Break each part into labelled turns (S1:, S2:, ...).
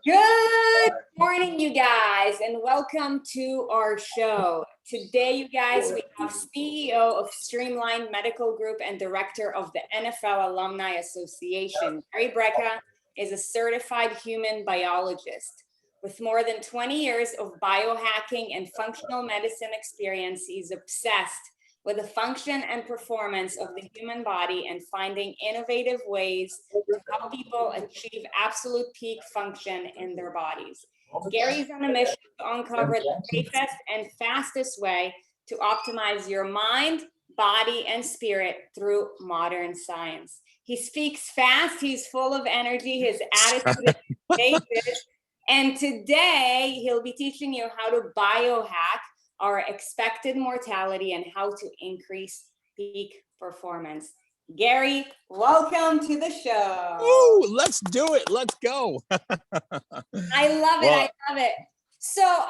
S1: Good morning, you guys, and welcome to our show. Today, you guys, we have CEO of Streamline Medical Group and Director of the NFL Alumni Association. Gary Brecka is a certified human biologist. With more than 20 years of biohacking and functional medicine experience, he's obsessed with the function and performance of the human body and finding innovative ways to help people achieve absolute peak function in their bodies. Gary's on a mission to uncover the safest and fastest way to optimize your mind, body, and spirit through modern science. He speaks fast, he's full of energy, his attitude is contagious, and today he'll be teaching you how to biohack our expected mortality and how to increase peak performance. Gary, welcome to the show.
S2: Oh, let's do it. Let's go.
S1: I love it. I love it. So,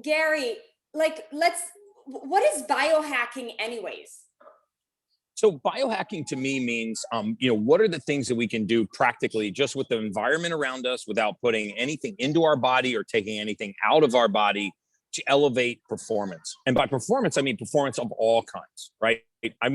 S1: Gary, what is biohacking anyways?
S2: So biohacking to me means, what are the things that we can do practically just with the environment around us without putting anything into our body or taking anything out of our body to elevate performance. And by performance, I mean performance of all kinds, right? I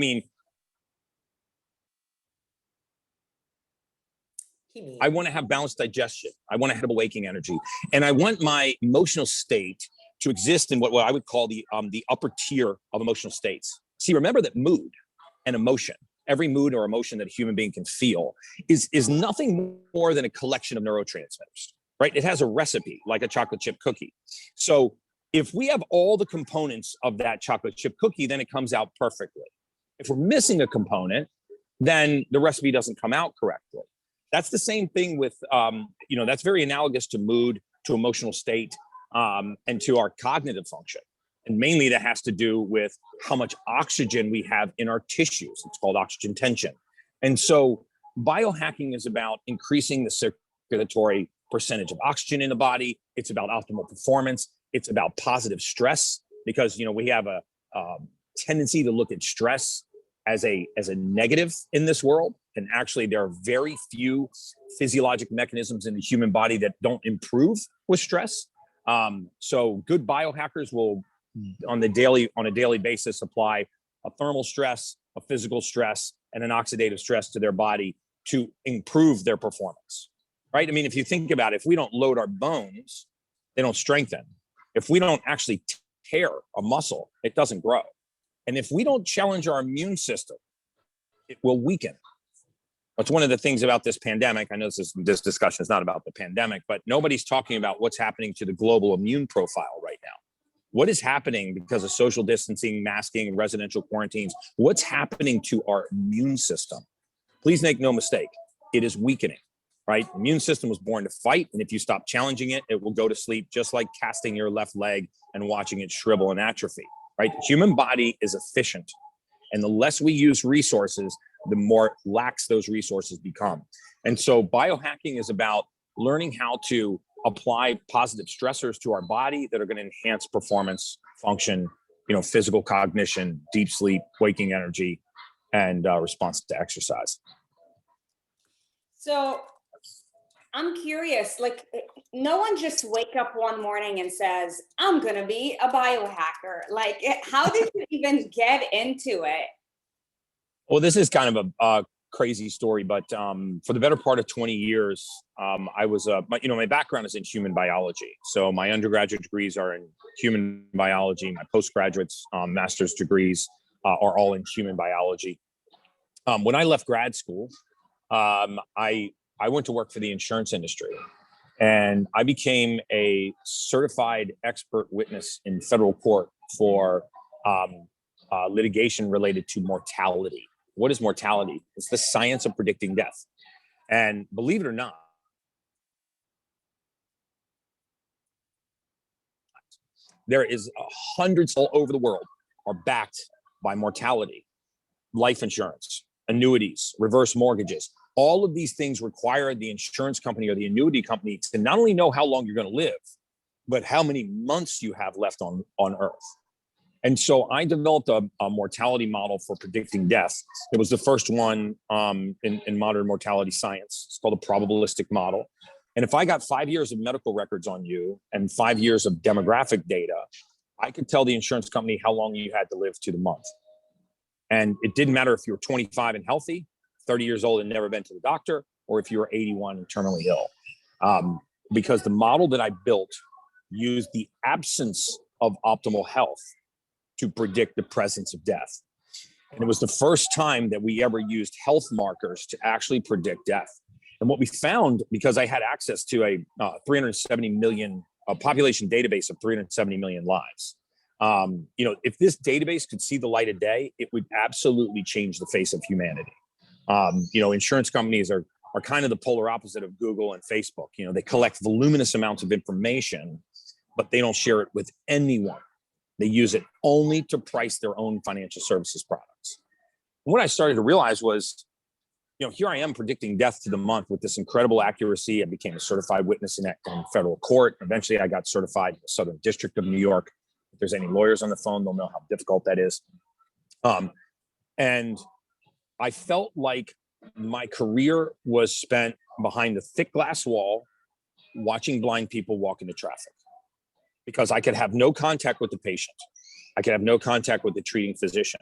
S2: want to have balanced digestion. I want to have waking energy. And I want my emotional state to exist in what I would call the upper tier of emotional states. See, remember that mood and emotion, every mood or emotion that a human being can feel is nothing more than a collection of neurotransmitters, right? It has a recipe like a chocolate chip cookie. So if we have all the components of that chocolate chip cookie, then it comes out perfectly. If we're missing a component, then the recipe doesn't come out correctly. That's the same thing with, that's very analogous to mood, to emotional state, and to our cognitive function. And mainly that has to do with how much oxygen we have in our tissues. It's called oxygen tension. And so biohacking is about increasing the circulatory percentage of oxygen in the body. It's about optimal performance. It's about positive stress because, we have a tendency to look at stress as a negative in this world. And actually there are very few physiologic mechanisms in the human body that don't improve with stress. So good biohackers will on a daily basis apply a thermal stress, a physical stress, and an oxidative stress to their body to improve their performance, right? I mean, if you think about it, if we don't load our bones, they don't strengthen. If we don't actually tear a muscle, it doesn't grow. And if we don't challenge our immune system, it will weaken. That's one of the things about this pandemic. I know this discussion is not about the pandemic, but nobody's talking about what's happening to the global immune profile right now. What is happening because of social distancing, masking, residential quarantines? What's happening to our immune system? Please make no mistake, it is weakening, right? The immune system was born to fight, and if you stop challenging it, it will go to sleep, just like casting your left leg and watching it shrivel and atrophy, right? The human body is efficient, and the less we use resources, the more lax those resources become. And so biohacking is about learning how to apply positive stressors to our body that are going to enhance performance, function, physical cognition, deep sleep, waking energy, and response to exercise.
S1: So I'm curious, no one just wake up one morning and says, I'm going to be a biohacker. How did you even get into it?
S2: Well, this is kind of a crazy story, but for the better part of 20 years, I was, my background is in human biology. So my undergraduate degrees are in human biology. My postgraduate's master's degrees are all in human biology. When I left grad school, I went to work for the insurance industry, and I became a certified expert witness in federal court for litigation related to mortality. What is mortality? It's the science of predicting death. And believe it or not, there is hundreds all over the world are backed by mortality, life insurance, annuities, reverse mortgages. All of these things require the insurance company or the annuity company to not only know how long you're going to live, but how many months you have left on Earth. And so I developed a mortality model for predicting death. It was the first one in modern mortality science. It's called a probabilistic model. And if I got 5 years of medical records on you and 5 years of demographic data, I could tell the insurance company how long you had to live to the month. And it didn't matter if you were 25 and healthy, 30 years old and never been to the doctor, or if you were 81 and terminally ill. Because the model that I built used the absence of optimal health to predict the presence of death. And it was the first time that we ever used health markers to actually predict death. And what we found, because I had access to a 370 million population database of 370 million lives, if this database could see the light of day, it would absolutely change the face of humanity. Insurance companies are kind of the polar opposite of Google and Facebook. They collect voluminous amounts of information, but they don't share it with anyone. They use it only to price their own financial services products. And what I started to realize was, here I am predicting death to the month with this incredible accuracy. I became a certified witness in federal court. Eventually, I got certified in the Southern District of New York. If there's any lawyers on the phone, they'll know how difficult that is. And I felt like my career was spent behind a thick glass wall, watching blind people walk into traffic, because I could have no contact with the patient. I could have no contact with the treating physician.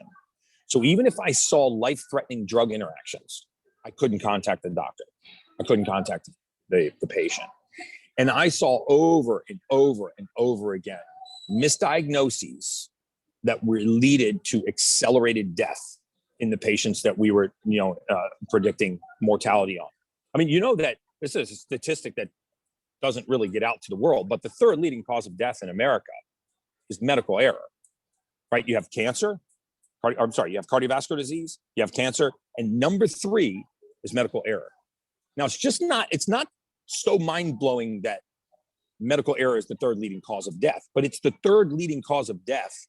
S2: So even if I saw life-threatening drug interactions, I couldn't contact the doctor. I couldn't contact the patient. And I saw over and over and over again misdiagnoses that were leaded to accelerated death in the patients that we were, predicting mortality on. I mean, that this is a statistic that doesn't really get out to the world, but the third leading cause of death in America is medical error, right? You have cancer, you have cardiovascular disease, you have cancer, and number 3 is medical error. Now, it's not so mind-blowing that medical error is the third leading cause of death, but it's the third leading cause of death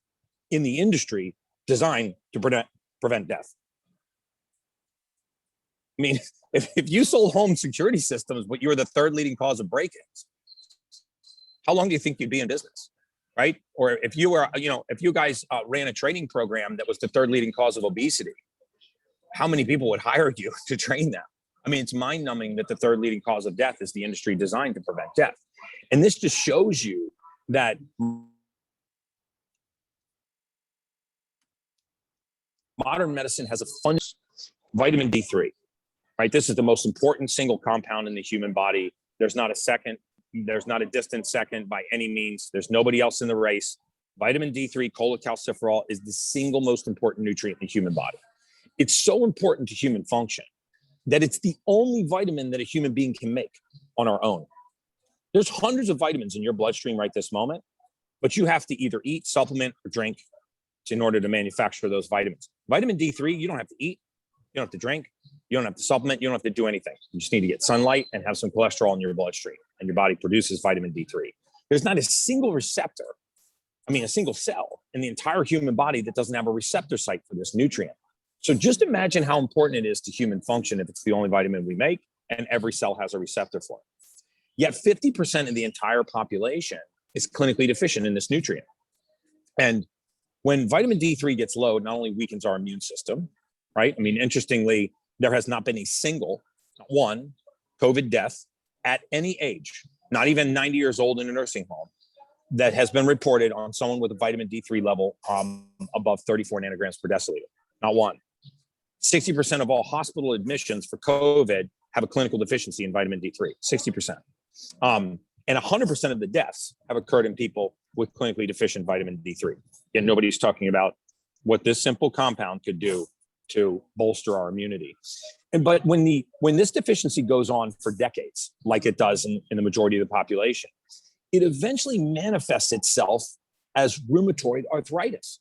S2: in the industry designed to prevent death. I mean, if you sold home security systems, but you were the third leading cause of break-ins, how long do you think you'd be in business, right? Or if you were, if you guys ran a training program that was the third leading cause of obesity, how many people would hire you to train them? I mean, it's mind-numbing that the third leading cause of death is the industry designed to prevent death. And this just shows you that modern medicine has a fund vitamin D3. Right, this is the most important single compound in the human body. There's not a distant second by any means. There's nobody else in the race. Vitamin D3, cholecalciferol, is the single most important nutrient in the human body. It's so important to human function that it's the only vitamin that a human being can make on our own. There's hundreds of vitamins in your bloodstream right this moment, but you have to either eat, supplement, or drink in order to manufacture those vitamins. Vitamin D3, you don't have to eat, you don't have to drink, you don't have to supplement, you don't have to do anything. You just need to get sunlight and have some cholesterol in your bloodstream, and your body produces vitamin D3. There's not a single receptor, a single cell in the entire human body that doesn't have a receptor site for this nutrient. So just imagine how important it is to human function if it's the only vitamin we make and every cell has a receptor for it. Yet 50% of the entire population is clinically deficient in this nutrient. And when vitamin D3 gets low, it not only weakens our immune system, right? Interestingly, there has not been a single, not one, COVID death at any age, not even 90 years old in a nursing home, that has been reported on someone with a vitamin D3 level above 34 nanograms per deciliter. Not one. 60% of all hospital admissions for COVID have a clinical deficiency in vitamin D3, 60%. And 100% of the deaths have occurred in people with clinically deficient vitamin D3. Yet nobody's talking about what this simple compound could do to bolster our immunity. But when this deficiency goes on for decades, like it does in the majority of the population, it eventually manifests itself as rheumatoid arthritis.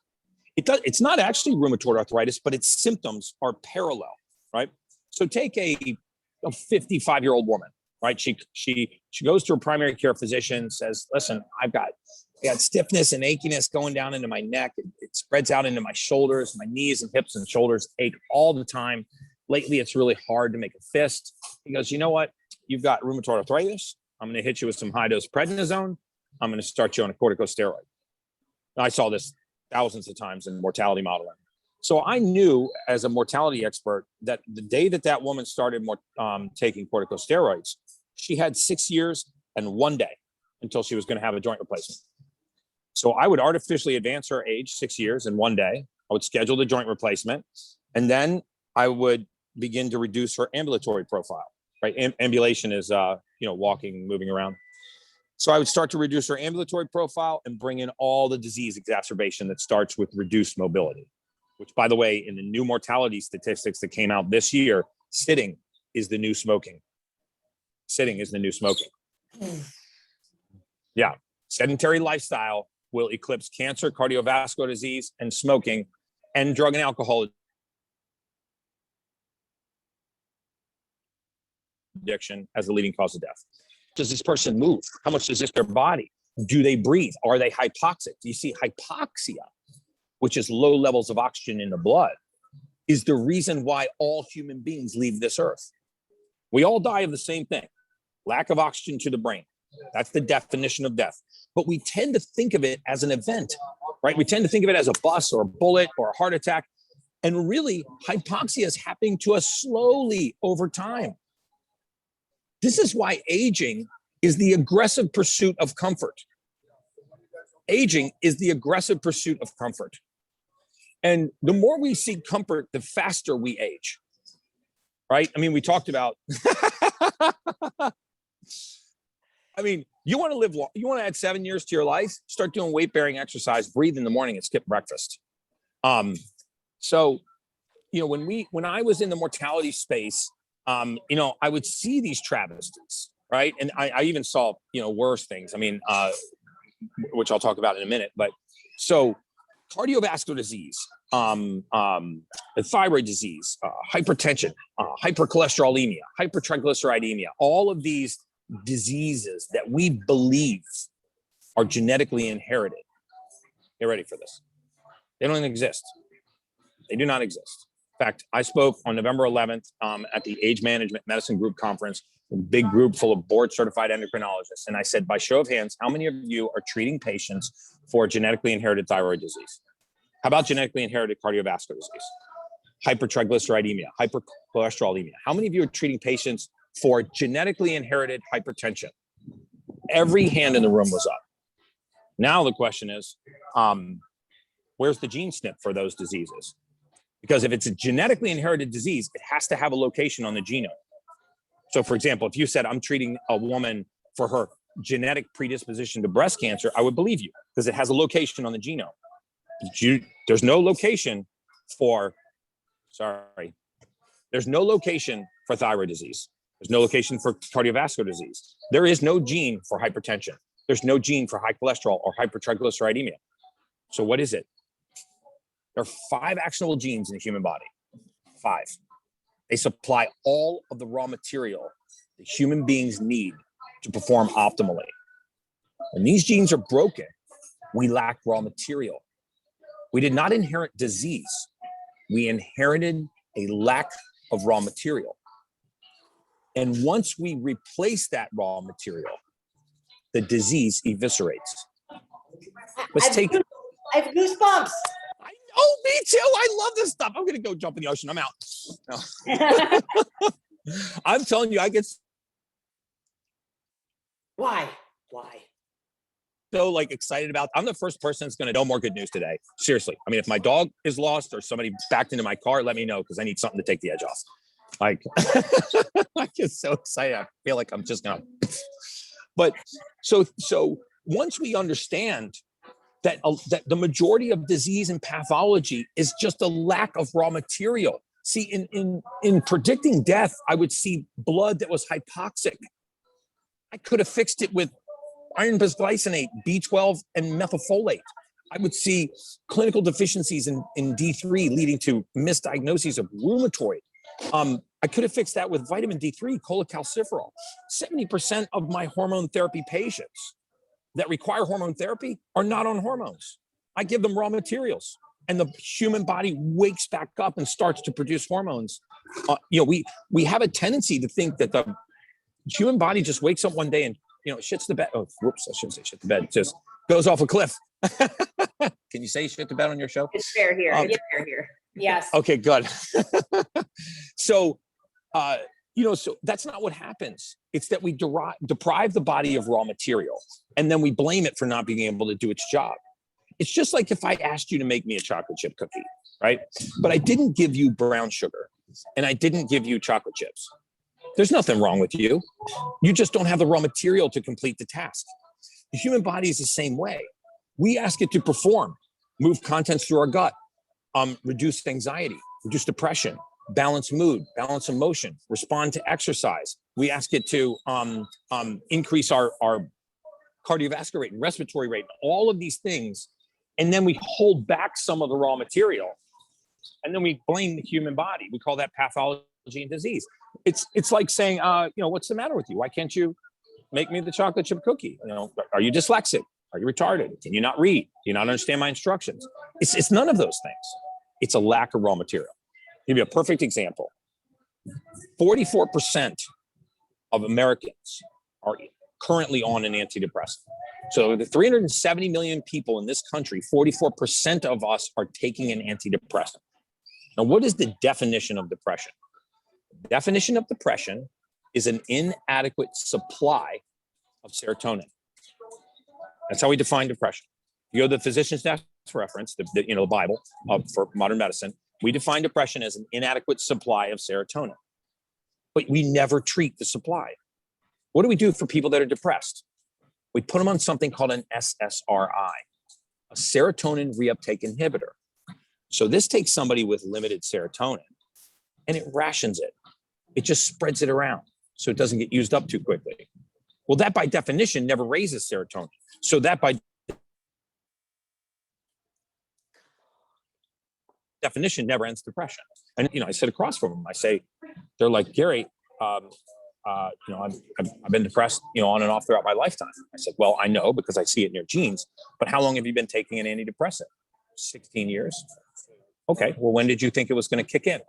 S2: It's not actually rheumatoid arthritis, but its symptoms are parallel, right? So take a 55-year-old woman, right? She goes to her primary care physician, says, listen, I got stiffness and achiness going down into my neck. It spreads out into my shoulders, my knees and hips and shoulders ache all the time. Lately, it's really hard to make a fist. He goes, you know what? You've got rheumatoid arthritis. I'm going to hit you with some high-dose prednisone. I'm going to start you on a corticosteroid. I saw this thousands of times in mortality modeling. So I knew as a mortality expert that the day that that woman started taking corticosteroids, she had 6 years and 1 day until she was going to have a joint replacement. So I would artificially advance her age 6 years and 1 day. I would schedule the joint replacement, and then I would begin to reduce her ambulatory profile. Right, ambulation is walking, moving around. So I would start to reduce her ambulatory profile and bring in all the disease exacerbation that starts with reduced mobility. Which, by the way, in the new mortality statistics that came out this year, sitting is the new smoking. Sitting is the new smoking. Yeah, sedentary lifestyle will eclipse cancer, cardiovascular disease, and smoking, and drug and alcohol addiction as the leading cause of death. Does this person move? How much does this their body? Do they breathe? Are they hypoxic? Do you see hypoxia, which is low levels of oxygen in the blood, is the reason why all human beings leave this earth. We all die of the same thing, lack of oxygen to the brain. That's the definition of death. But we tend to think of it as an event, right? We tend to think of it as a bus or a bullet or a heart attack. And really, hypoxia is happening to us slowly over time. This is why aging is the aggressive pursuit of comfort. Aging is the aggressive pursuit of comfort. And the more we seek comfort, the faster we age, right? I mean, we talked about, I mean, you want to live long, you want to add 7 years to your life, start doing weight-bearing exercise, breathe in the morning and skip breakfast. So, when I was in the mortality space, I would see these travesties, right? And I even saw, worse things. I mean, which I'll talk about in a minute, but so cardiovascular disease, thyroid disease, hypertension, hypercholesterolemia, hypertriglyceridemia, all of these diseases that we believe are genetically inherited. Get ready for this. They don't exist. They do not exist. In fact, I spoke on November 11th at the Age Management Medicine Group Conference, a big group full of board-certified endocrinologists. And I said, by show of hands, how many of you are treating patients for genetically inherited thyroid disease? How about genetically inherited cardiovascular disease? Hypertriglyceridemia, hypercholesterolemia. How many of you are treating patients for genetically inherited hypertension? Every hand in the room was up. Now the question is, where's the gene SNP for those diseases? Because if it's a genetically inherited disease, it has to have a location on the genome. So for example, if you said, I'm treating a woman for her genetic predisposition to breast cancer, I would believe you because it has a location on the genome. There's no location for thyroid disease. There's no location for cardiovascular disease. There is no gene for hypertension. There's no gene for high cholesterol or hypertriglyceridemia. So what is it? There are 5 actionable genes in the human body. 5. They supply all of the raw material that human beings need to perform optimally. When these genes are broken, we lack raw material. We did not inherit disease. We inherited a lack of raw material. And once we replace that raw material, the disease eviscerates.
S3: I have goosebumps.
S2: Oh, me too. I love this stuff. I'm going to go jump in the ocean. I'm out. No. I'm telling you, I get
S3: Why?
S2: so excited about. I'm the first person that's going to know more good news today. Seriously. I mean, if my dog is lost or somebody backed into my car, let me know because I need something to take the edge off. I get so excited. I feel like I'm just going to. But so once we understand that the majority of disease and pathology is just a lack of raw material. See, in predicting death, I would see blood that was hypoxic. I could have fixed it with iron bisglycinate, B12, and methylfolate. I would see clinical deficiencies in D3 leading to misdiagnoses of rheumatoid. I could have fixed that with vitamin D3, cholecalciferol. 70% of my hormone therapy patients that require hormone therapy are not on hormones. I give them raw materials and the human body wakes back up and starts to produce hormones. We have a tendency to think that the human body just wakes up one day and, shits the bed. Oh, whoops, I shouldn't say shit the bed. Just goes off a cliff. Can you say shit to bet on your show?
S1: It's fair here. It's fair here. Yes.
S2: Okay, good. So, so that's not what happens. It's that we deprive the body of raw material, and then we blame it for not being able to do its job. It's just like if I asked you to make me a chocolate chip cookie, right? But I didn't give you brown sugar, and I didn't give you chocolate chips. There's nothing wrong with you. You just don't have the raw material to complete the task. The human body is the same way. We ask it to perform, move contents through our gut, reduce anxiety, reduce depression, balance mood, balance emotion, respond to exercise. We ask it to increase our cardiovascular rate and respiratory rate, all of these things. And then we hold back some of the raw material. And then we blame the human body. We call that pathology and disease. It's like saying, what's the matter with you? Why can't you make me the chocolate chip cookie? Are you dyslexic? Are you retarded? Can you not read? Do you not understand my instructions? It's none of those things. It's a lack of raw material. I'll give you a perfect example. 44% of Americans are currently on an antidepressant. So the 370 million people in this country, 44% of us are taking an antidepressant. Now, what is the definition of depression? The definition of depression is an inadequate supply of serotonin. That's how we define depression. You go to the physician's desk reference, the Bible for modern medicine. We define depression as an inadequate supply of serotonin, but we never treat the supply. What do we do for people that are depressed? We put them on something called an SSRI, a serotonin reuptake inhibitor. So this takes somebody with limited serotonin and it rations it. It just spreads it around so it doesn't get used up too quickly. Well, that by definition never raises serotonin. So that by definition never ends depression. And, I sit across from them. I say, they're like, Gary, I've been depressed, on and off throughout my lifetime. I said, well, I know because I see it in your genes, but how long have you been taking an antidepressant? 16 years. Okay. Well, when did you think it was going to kick in?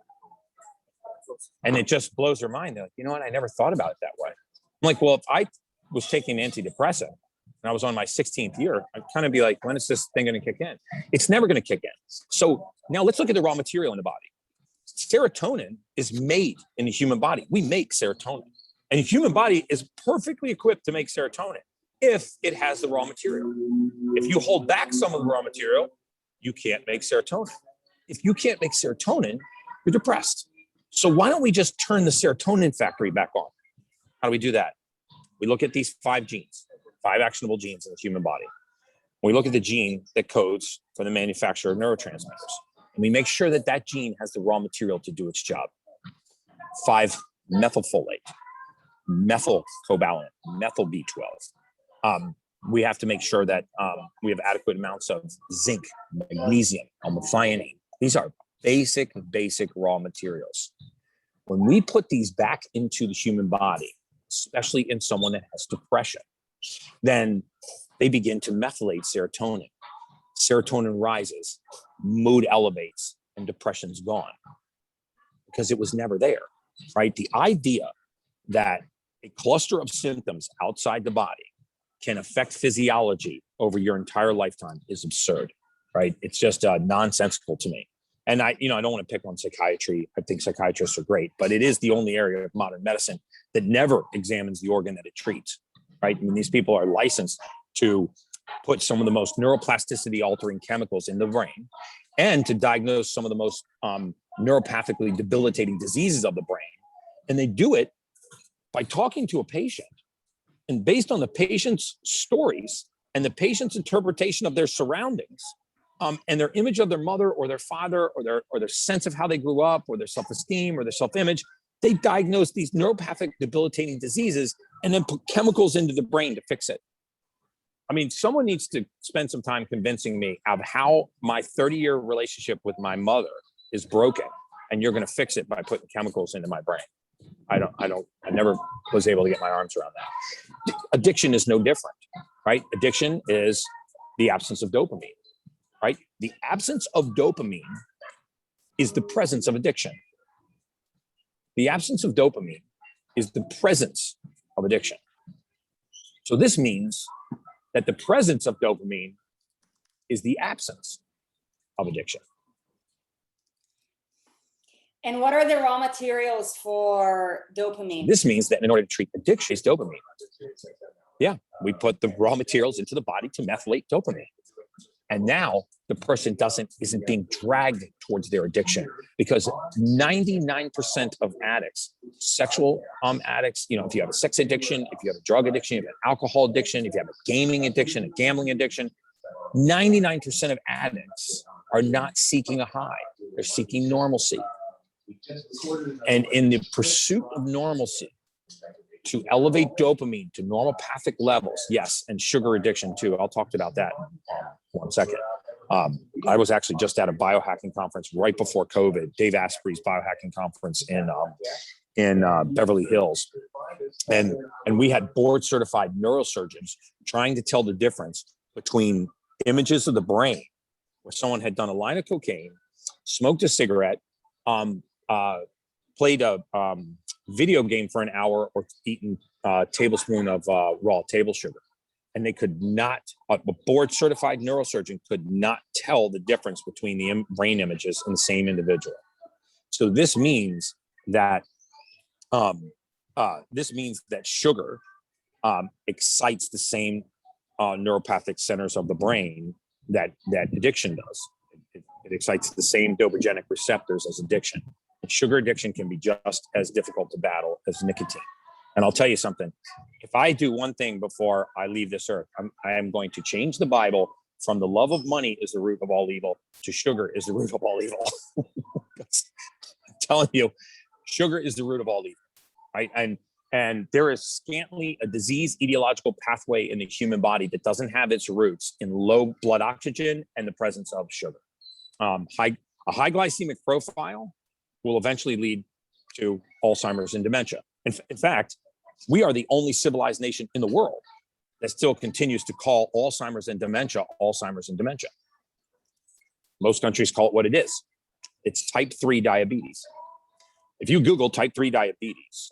S2: And it just blows their mind. They're like, you know what? I never thought about it that way. I'm like, well, if I was taking an antidepressant and I was on my 16th year, I'd kind of be like, when is this thing going to kick in? It's never going to kick in. So now let's look at the raw material in the body. Serotonin is made in the human body. We make serotonin. And the human body is perfectly equipped to make serotonin if it has the raw material. If you hold back some of the raw material, you can't make serotonin. If you can't make serotonin, you're depressed. So why don't we just turn the serotonin factory back on? How do we do that? We look at these 5 genes, 5 actionable genes in the human body. We look at the gene that codes for the manufacture of neurotransmitters. And we make sure that that gene has the raw material to do its job. 5-methylfolate, methylcobalamin, methyl B12. We have to make sure that we have adequate amounts of zinc, magnesium, methionine. These are basic raw materials. When we put these back into the human body, especially in someone that has depression, then they begin to methylate serotonin. Serotonin rises, mood elevates, and depression's gone because it was never there, right? The idea that a cluster of symptoms outside the body can affect physiology over your entire lifetime is absurd, right? It's just nonsensical to me. And I don't want to pick on psychiatry. I think psychiatrists are great, but it is the only area of modern medicine that never examines the organ that it treats, right? I mean, these people are licensed to put some of the most neuroplasticity altering chemicals in the brain and to diagnose some of the most neuropathically debilitating diseases of the brain. And they do it by talking to a patient. And based on the patient's stories and the patient's interpretation of their surroundings, and their image of their mother or their father or their sense of how they grew up or their self-esteem or their self-image, they diagnose these neuropathic debilitating diseases and then put chemicals into the brain to fix it. I mean, someone needs to spend some time convincing me of how my 30-year relationship with my mother is broken, and you're going to fix it by putting chemicals into my brain. I never was able to get my arms around that. Addiction is no different, right? Addiction is the absence of dopamine, right? The absence of dopamine is the presence of addiction. The absence of dopamine is the presence of addiction. So this means that the presence of dopamine is the absence of addiction.
S1: And what are the raw materials for dopamine?
S2: This means that in order to treat addiction, is dopamine. Yeah, we put the raw materials into the body to methylate dopamine. And now the person isn't being dragged towards their addiction, because 99% of addicts, sexual addicts, if you have a sex addiction, if you have a drug addiction, if you have an alcohol addiction, if you have a gaming addiction, a gambling addiction, 99% of addicts are not seeking a high. They're seeking normalcy. And in the pursuit of normalcy, to elevate dopamine to normopathic levels, yes, and sugar addiction too. I'll talk about that in 1 second. I was actually just at a biohacking conference right before COVID, Dave Asprey's biohacking conference in Beverly Hills. And we had board certified neurosurgeons trying to tell the difference between images of the brain where someone had done a line of cocaine, smoked a cigarette, played a video game for an hour, or eaten a tablespoon of raw table sugar. And they could not, a board certified neurosurgeon could not tell the difference between the brain images in the same individual. So this means that sugar excites the same neuropathic centers of the brain that addiction does. It excites the same dopaminergic receptors as addiction. And sugar addiction can be just as difficult to battle as nicotine. And I'll tell you something, if I do one thing before I leave this earth, I am going to change the Bible from the love of money is the root of all evil to sugar is the root of all evil. I'm telling you, sugar is the root of all evil, right? And there is scantly a disease etiological pathway in the human body that doesn't have its roots in low blood oxygen and the presence of sugar. A high glycemic profile will eventually lead to Alzheimer's and dementia. In fact, we are the only civilized nation in the world that still continues to call Alzheimer's and dementia. Most countries call it what it is. It's type 3 diabetes. If you Google type 3 diabetes,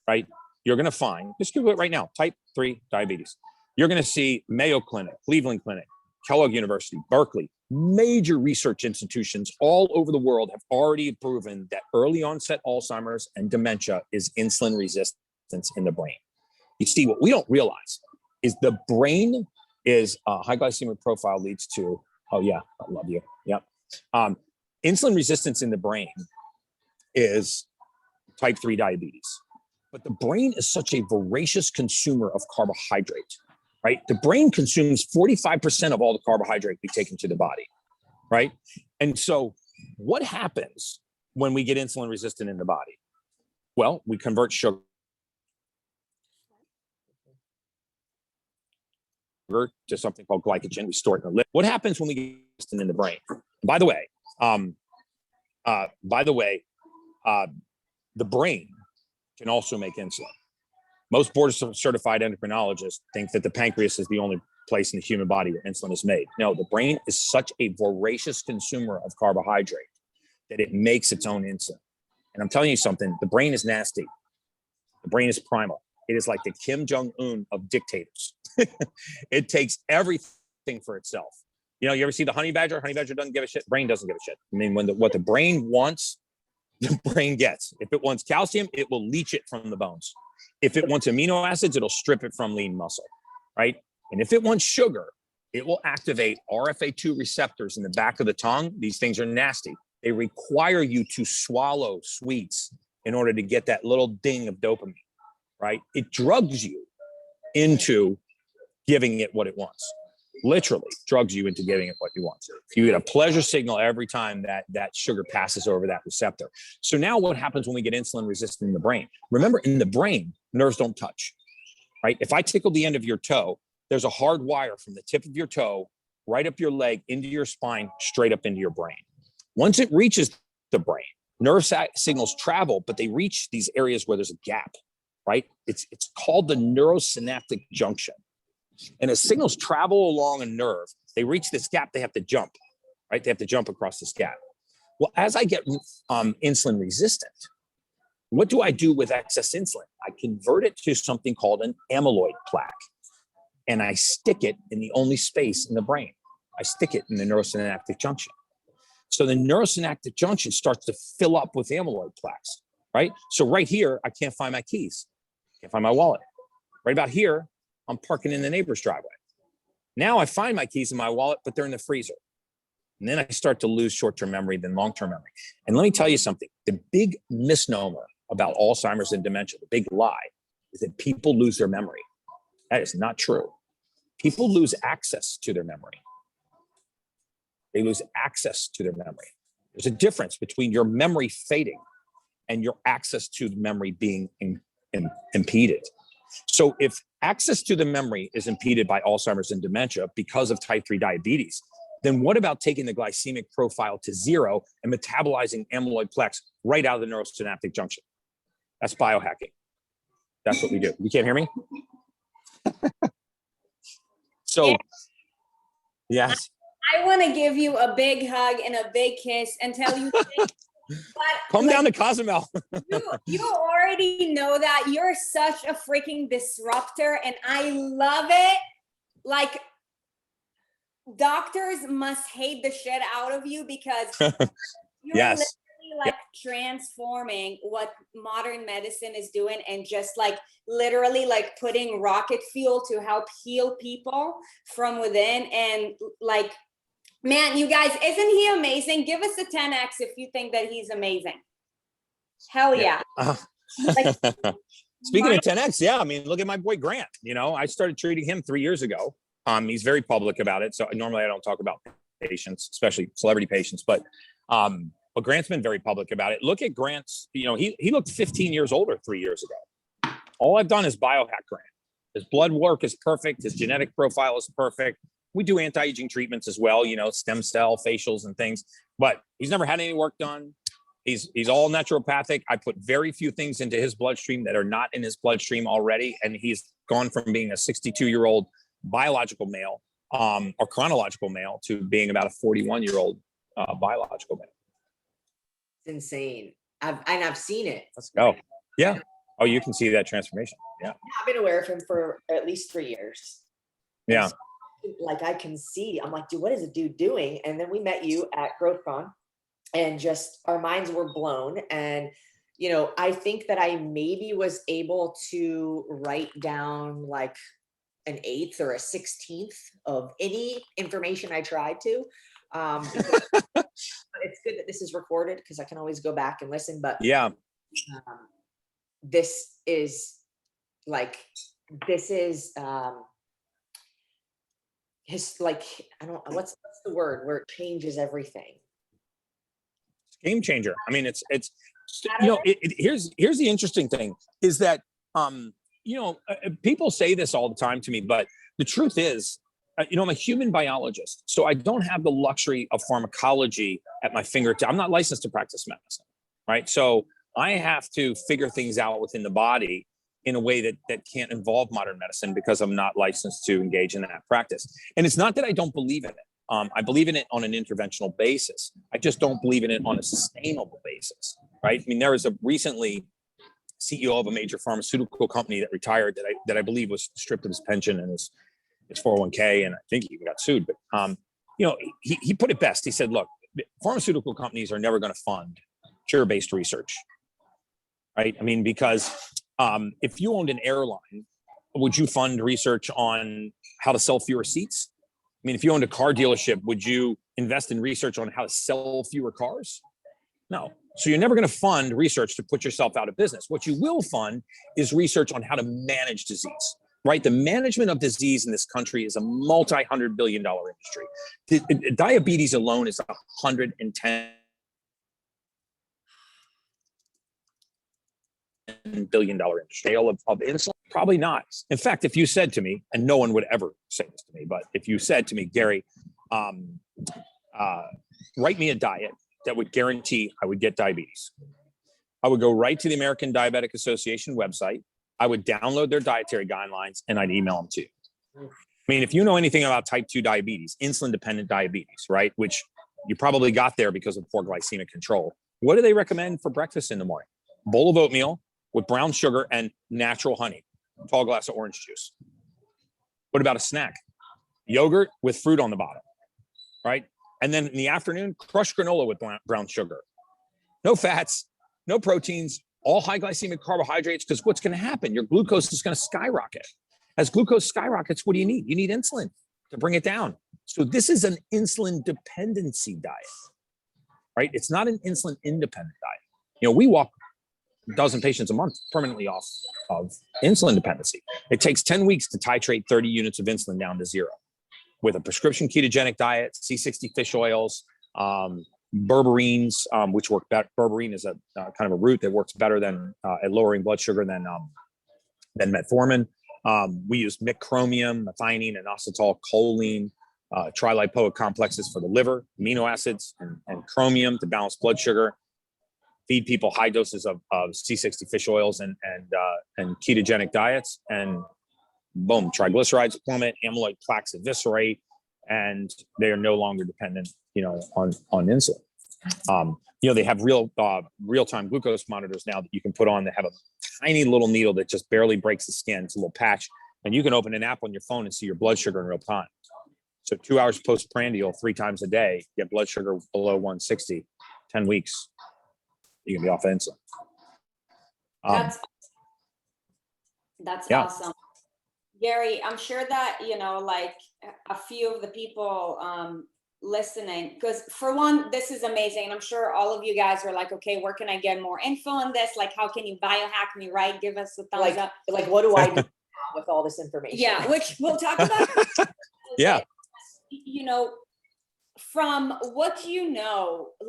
S2: right, you're going to find, just Google it right now, type 3 diabetes. You're going to see Mayo Clinic, Cleveland Clinic, Kellogg University, Berkeley, major research institutions all over the world have already proven that early onset Alzheimer's and dementia is insulin resistance in the brain. You see, what we don't realize is the brain is high glycemic profile leads to, oh yeah, I love you. Yep. Insulin resistance in the brain is type 3 diabetes. But the brain is such a voracious consumer of carbohydrate, right? The brain consumes 45% of all the carbohydrate we take into the body, right? And so what happens when we get insulin resistant in the body? Well, we convert sugar to something called glycogen. We store it in the liver. What happens when we get resistant in the brain? By the way, the brain can also make insulin. Most board certified endocrinologists think that the pancreas is the only place in the human body where insulin is made. No, the brain is such a voracious consumer of carbohydrate that it makes its own insulin. And I'm telling you something, the brain is nasty. The brain is primal. It is like the Kim Jong-un of dictators. It takes everything for itself. You ever see the honey badger? Honey badger doesn't give a shit. Brain doesn't give a shit. I mean, what the brain wants, the brain gets. If it wants calcium, it will leach it from the bones. If it wants amino acids, it'll strip it from lean muscle, right? And if it wants sugar, it will activate RFA2 receptors in the back of the tongue. These things are nasty. They require you to swallow sweets in order to get that little ding of dopamine, right? It drugs you into giving it what it wants. Literally drugs you into giving it what you want. If you get a pleasure signal every time that sugar passes over that receptor. So now what happens when we get insulin resistant in the brain? Remember, in the brain, nerves don't touch, right? If I tickle the end of your toe, there's a hard wire from the tip of your toe, right up your leg, into your spine, straight up into your brain. Once it reaches the brain, nerve signals travel, but they reach these areas where there's a gap, right? It's called the neurosynaptic junction. And as signals travel along a nerve, they reach this gap, they have to jump, right? They have to jump across this gap. Well, as I get insulin resistant, what do I do with excess insulin? I convert it to something called an amyloid plaque. and I stick it in the only space in the brain. I stick it in the neurosynaptic junction. So the neurosynaptic junction starts to fill up with amyloid plaques, right? So right here, I can't find my keys, can't find my wallet. Right about here, I'm parking in the neighbor's driveway. Now I find my keys in my wallet, but they're in the freezer. And then I start to lose short-term memory, then long-term memory. And let me tell you something, the big misnomer about Alzheimer's and dementia, the big lie, is that people lose their memory. That is not true. People lose access to their memory. They lose access to their memory. There's a difference between your memory fading and your access to the memory being impeded. So if access to the memory is impeded by Alzheimer's and dementia because of type 3 diabetes, then what about taking the glycemic profile to 0 and metabolizing amyloid plaques right out of the neurosynaptic junction? That's biohacking. That's what we do. You can't hear me? So, yes.
S1: I want to give you a big hug and a big kiss and tell you,
S2: come down to Cozumel.
S1: you already know that you're such a freaking disruptor, and I love it. Like, doctors must hate the shit out of you because you're
S2: yes.
S1: literally like transforming what modern medicine is doing, and just like literally like putting rocket fuel to help heal people from within. And like, man, you guys, isn't he amazing? Give us a 10x if you think that he's amazing. Hell yeah. Like,
S2: speaking of 10x, yeah, I mean, look at my boy Grant. You know, I started treating him 3 years ago. He's very public about it. So normally I don't talk about patients, especially celebrity patients, but Grant's been very public about it. Look at Grant's, you know, he looked 15 years older 3 years ago. All I've done is biohack Grant. His blood work is perfect. His genetic profile is perfect. We do anti-aging treatments as well, you know, stem cell, facials and things, but he's never had any work done. He's all naturopathic. I put very few things into his bloodstream that are not in his bloodstream already. And he's gone from being a 62-year-old biological male or chronological male to being about a 41-year-old biological male.
S3: It's insane. I've seen it.
S2: Let's go. Yeah. Oh, you can see that transformation. Yeah.
S3: I've been aware of him for at least 3 years.
S2: Yeah.
S3: Like I can see, I'm like, dude, what is the dude doing? And then we met you at GrowthCon, and just our minds were blown. And, you know, I think that I maybe was able to write down like an 1/8 or a 16th of any information I tried to. But it's good that this is recorded because I can always go back and listen. But
S2: yeah,
S3: this is his, like, I don't know, what's the word where it changes everything?
S2: Game changer. I mean, it's you know, here's the interesting thing is that you know, people say this all the time to me, but the truth is, you know, I'm a human biologist, so I don't have the luxury of pharmacology at my fingertips. I'm not licensed to practice medicine, right? So I have to figure things out within the body in a way that can't involve modern medicine because I'm not licensed to engage in that practice. And it's not that I don't believe in it. I believe in it on an interventional basis. I just don't believe in it on a sustainable basis, right? I mean, there was a recently CEO of a major pharmaceutical company that retired that I believe was stripped of his pension and his 401k, and I think he even got sued. But you know, he put it best. He said, "Look, pharmaceutical companies are never going to fund cure-based research, right? I mean, because if you owned an airline, would you fund research on how to sell fewer seats? I mean, if you owned a car dealership, would you invest in research on how to sell fewer cars? No. So you're never going to fund research to put yourself out of business. What you will fund is research on how to manage disease, right? The management of disease in this country is a multi-$100 billion industry. Diabetes alone is $110 billion industry. Of insulin, probably not. In fact, if you said to me, and no one would ever say this to me, but if you said to me, Gary, write me a diet that would guarantee I would get diabetes, I would go right to the American Diabetic Association website. I would download their dietary guidelines and I'd email them to you. I mean, if you know anything about type 2 diabetes, insulin-dependent diabetes, right, which you probably got there because of poor glycemic control, what do they recommend for breakfast in the morning? Bowl of oatmeal with brown sugar and natural honey, tall glass of orange juice. What about a snack? Yogurt with fruit on the bottom, right? And then in the afternoon, crushed granola with brown sugar. No fats, no proteins, all high glycemic carbohydrates, because what's going to happen? Your glucose is going to skyrocket. As glucose skyrockets, what do? You need insulin to bring it down. So this is an insulin dependency diet, right? It's not an insulin independent diet. You know, we walk a dozen patients a month permanently off of insulin dependency. It takes 10 weeks to titrate 30 units of insulin down to 0 with a prescription ketogenic diet, C60 fish oils, berberines, which work better. Berberine is a kind of a root that works better than at lowering blood sugar than metformin. We use mecromium, methionine, and acetylcholine, trilipoic complexes for the liver, amino acids, and chromium to balance blood sugar. Feed people high doses of C60 fish oils and ketogenic diets, and boom, triglycerides plummet, amyloid plaques eviscerate, and they are no longer dependent, on insulin. They have real-time glucose monitors now that you can put on that have a tiny little needle that just barely breaks the skin. It's a little patch, and you can open an app on your phone and see your blood sugar in real time. So 2 hours postprandial, 3 times a day, get blood sugar below 160, 10 weeks, you can be off insulin.
S1: That's awesome. Gary, I'm sure that, like a few of the people listening, because for one, this is amazing. And I'm sure all of you guys are like, okay, where can I get more info on this? Like, how can you biohack me, right? Give us a thumbs up.
S3: Like, what do I do with all this information?
S1: Yeah, which we'll talk about.
S2: Yeah.
S1: From what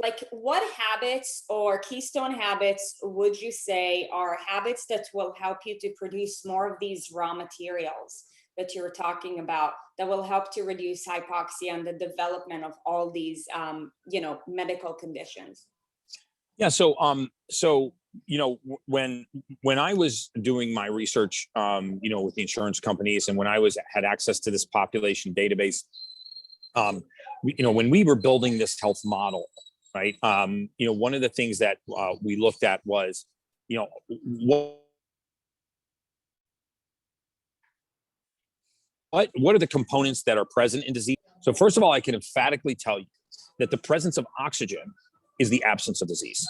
S1: like what habits or keystone habits would you say are habits that will help you to produce more of these raw materials that you're talking about, that will help to reduce hypoxia and the development of all these, medical conditions?
S2: Yeah. So, when I was doing my research, with the insurance companies, and when I had access to this population database, when we were building this health model, right? One of the things that we looked at was, what are the components that are present in disease? So first of all, I can emphatically tell you that the presence of oxygen is the absence of disease.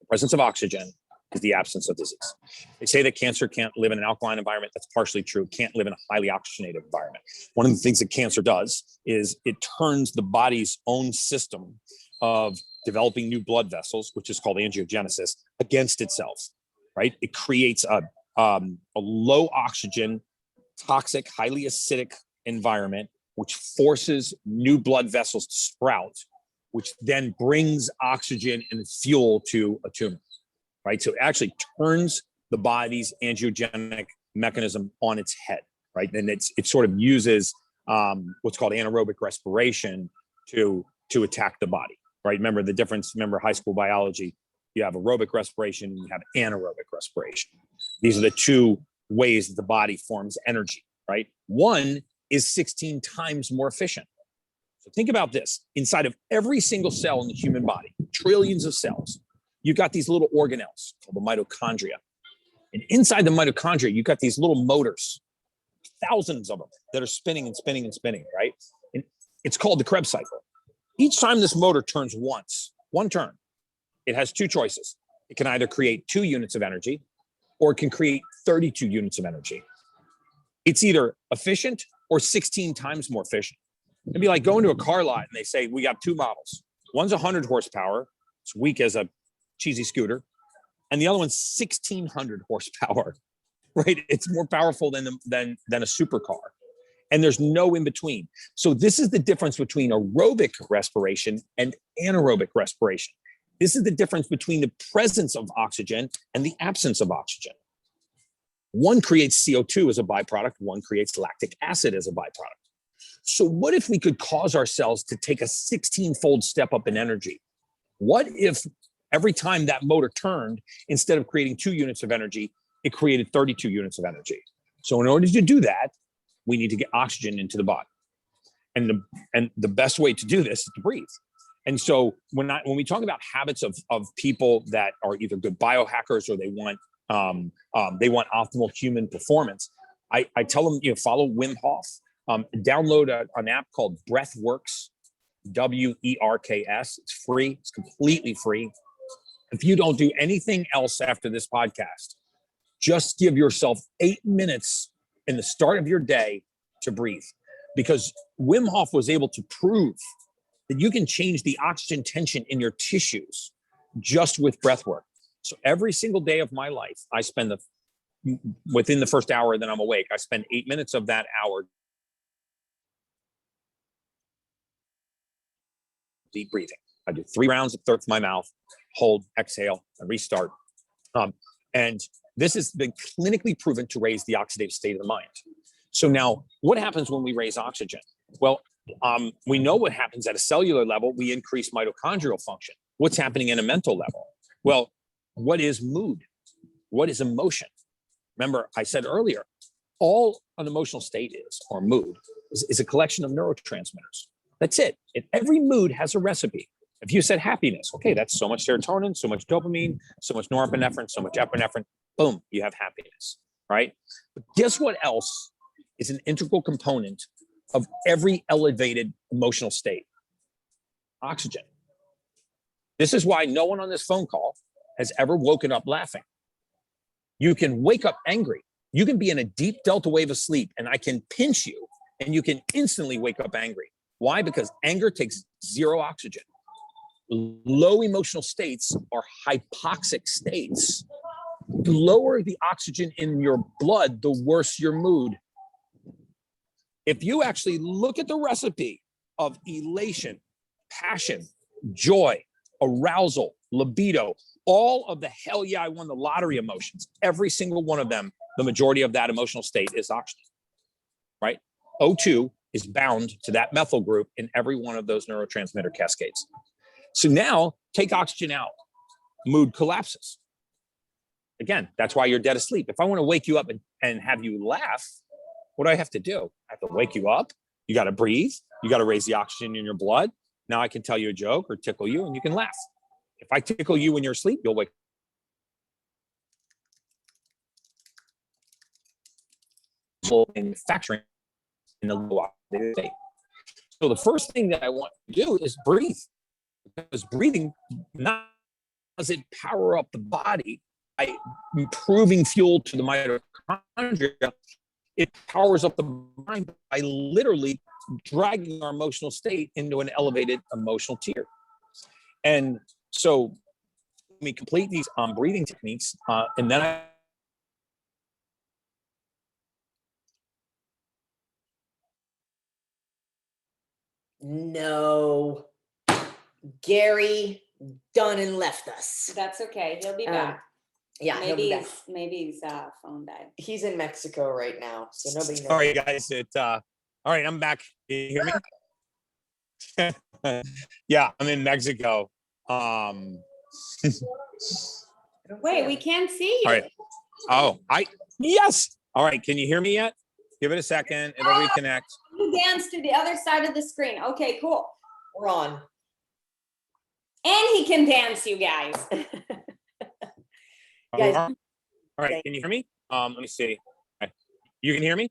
S2: The presence of oxygen is the absence of disease. They say that cancer can't live in an alkaline environment. That's partially true. It can't live in a highly oxygenated environment. One of the things that cancer does is it turns the body's own system of developing new blood vessels, which is called angiogenesis, against itself, right? It creates a low oxygen, toxic, highly acidic environment, which forces new blood vessels to sprout, which then brings oxygen and fuel to a tumor, right? So it actually turns the body's angiogenic mechanism on its head, right? And it sort of uses what's called anaerobic respiration to attack the body, right? Remember the difference, high school biology, you have aerobic respiration and you have anaerobic respiration. These are the two ways that the body forms energy, right? One is 16 times more efficient. So think about this. Inside of every single cell in the human body, trillions of cells, you've got these little organelles called the mitochondria. And inside the mitochondria, you've got these little motors, thousands of them that are spinning and spinning and spinning, right? And it's called the Krebs cycle. Each time this motor turns one turn, it has 2 choices. It can either create 2 units of energy, or it can create 32 units of energy. It's either efficient or 16 times more efficient. It'd be like going to a car lot and they say, we got 2 models. One's 100 horsepower. It's weak as a cheesy scooter. And the other one's 1,600 horsepower, right? It's more powerful than a supercar. And there's no in between. So this is the difference between aerobic respiration and anaerobic respiration. This is the difference between the presence of oxygen and the absence of oxygen. One creates CO2 as a byproduct, one creates lactic acid as a byproduct. So what if we could cause ourselves to take a 16-fold step up in energy? What if every time that motor turned, instead of creating 2 units of energy, it created 32 units of energy? So in order to do that, we need to get oxygen into the body. And the best way to do this is to breathe. And so when we talk about habits of people that are either good biohackers or they want optimal human performance, I tell them, follow Wim Hof, download an app called Breathworks, WERKS. It's free. It's completely free. If you don't do anything else after this podcast, just give yourself 8 minutes in the start of your day to breathe, because Wim Hof was able to prove that you can change the oxygen tension in your tissues just with breath work. So every single day of my life, I spend within the first hour that I'm awake, I spend 8 minutes of that hour deep breathing. I do 3 rounds of through my mouth, hold, exhale, and restart. And this has been clinically proven to raise the oxidative state of the mind. So now, what happens when we raise oxygen? Well, we know what happens at a cellular level. We increase mitochondrial function. What's happening in a mental level? Well, what is mood? What is emotion? Remember, I said earlier, all an emotional state is, or mood, is a collection of neurotransmitters. That's it. Every mood has a recipe. If you said happiness, okay, that's so much serotonin, so much dopamine, so much norepinephrine, so much epinephrine, boom, you have happiness, right? But guess what else is an integral component of every elevated emotional state? Oxygen. This is why no one on this phone call has ever woken up laughing. You can wake up angry. You can be in a deep delta wave of sleep, and I can pinch you, and you can instantly wake up angry. Why? Because anger takes 0 oxygen. Low emotional states are hypoxic states. The lower the oxygen in your blood, the worse your mood. If you actually look at the recipe of elation, passion, joy, arousal, libido, all of the hell yeah, I won the lottery emotions, every single one of them, the majority of that emotional state is oxygen, right? O2 is bound to that methyl group in every one of those neurotransmitter cascades. So now take oxygen out, mood collapses. Again, that's why you're dead asleep. If I want to wake you up and have you laugh, what do I have to do? I have to wake you up. You got to breathe. You got to raise the oxygen in your blood. Now I can tell you a joke or tickle you and you can laugh. If I tickle you when you're asleep, you'll wake up. Manufacturing in the low oxidative state. So the first thing that I want to do is breathe. Because breathing, not does it power up the body by improving fuel to the mitochondria, it powers up the mind by literally dragging our emotional state into an elevated emotional tier. And so we complete these breathing techniques, and then
S3: No. Gary done and left us.
S1: That's okay. He'll be back.
S3: Yeah,
S1: maybe his phone died.
S3: He's in Mexico right now, so nobody knows.
S2: Sorry, guys. All right, I'm back. Can you hear me? Yeah, I'm in Mexico.
S1: Wait, we can't see you.
S2: All right. Yes. All right. Can you hear me yet? Give it a second. It'll reconnect.
S1: You dance to the other side of the screen. Okay, cool.
S3: We're on.
S1: And he can dance, you guys.
S3: Guys.
S2: All right. Can you hear me? Let me see. You can hear me?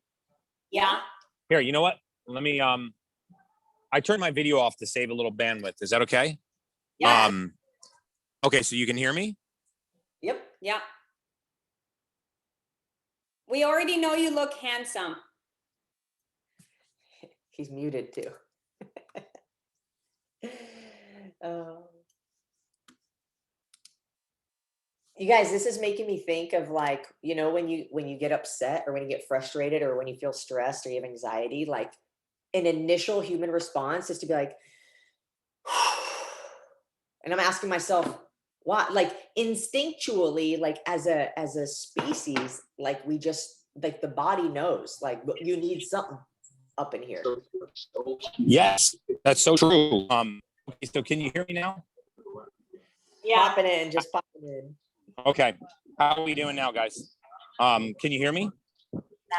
S1: Yeah.
S2: Here, you know what? Let me, I turned my video off to save a little bandwidth. Is that okay?
S1: Yeah.
S2: Okay, so you can hear me?
S3: Yep.
S1: Yeah. We already know you look handsome.
S3: He's muted too. You guys, this is making me think of, like, you know, when you get upset or when you get frustrated or when you feel stressed or you have anxiety, like an initial human response is to be like, and I'm asking myself, why? Like instinctually, like as a species, like we just, like the body knows, like you need something up in here.
S2: Yes, that's so true. Okay, so can you hear me now?
S1: Yeah.
S3: Popping in, just popping in.
S2: Okay. How are we doing now, guys? Can you hear me?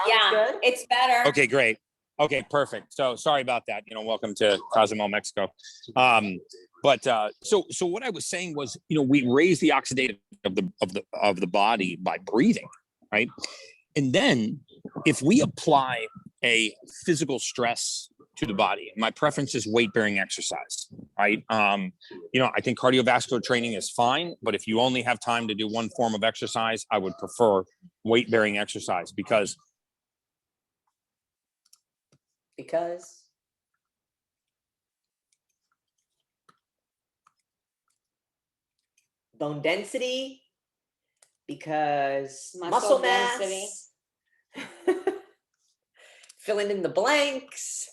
S1: Yeah,
S3: good.
S1: it's better.
S2: Okay, great. Okay, perfect. So sorry about that. You know, welcome to Cozumel, Mexico. So what I was saying was, you know, we raise the oxidative of the body by breathing, right? And then if we apply a physical stress to the body, my preference is weight-bearing exercise, right? You know, I think cardiovascular training is fine, but if you only have time to do one form of exercise, I would prefer weight-bearing exercise because
S3: bone density, because muscle mass, filling in the blanks,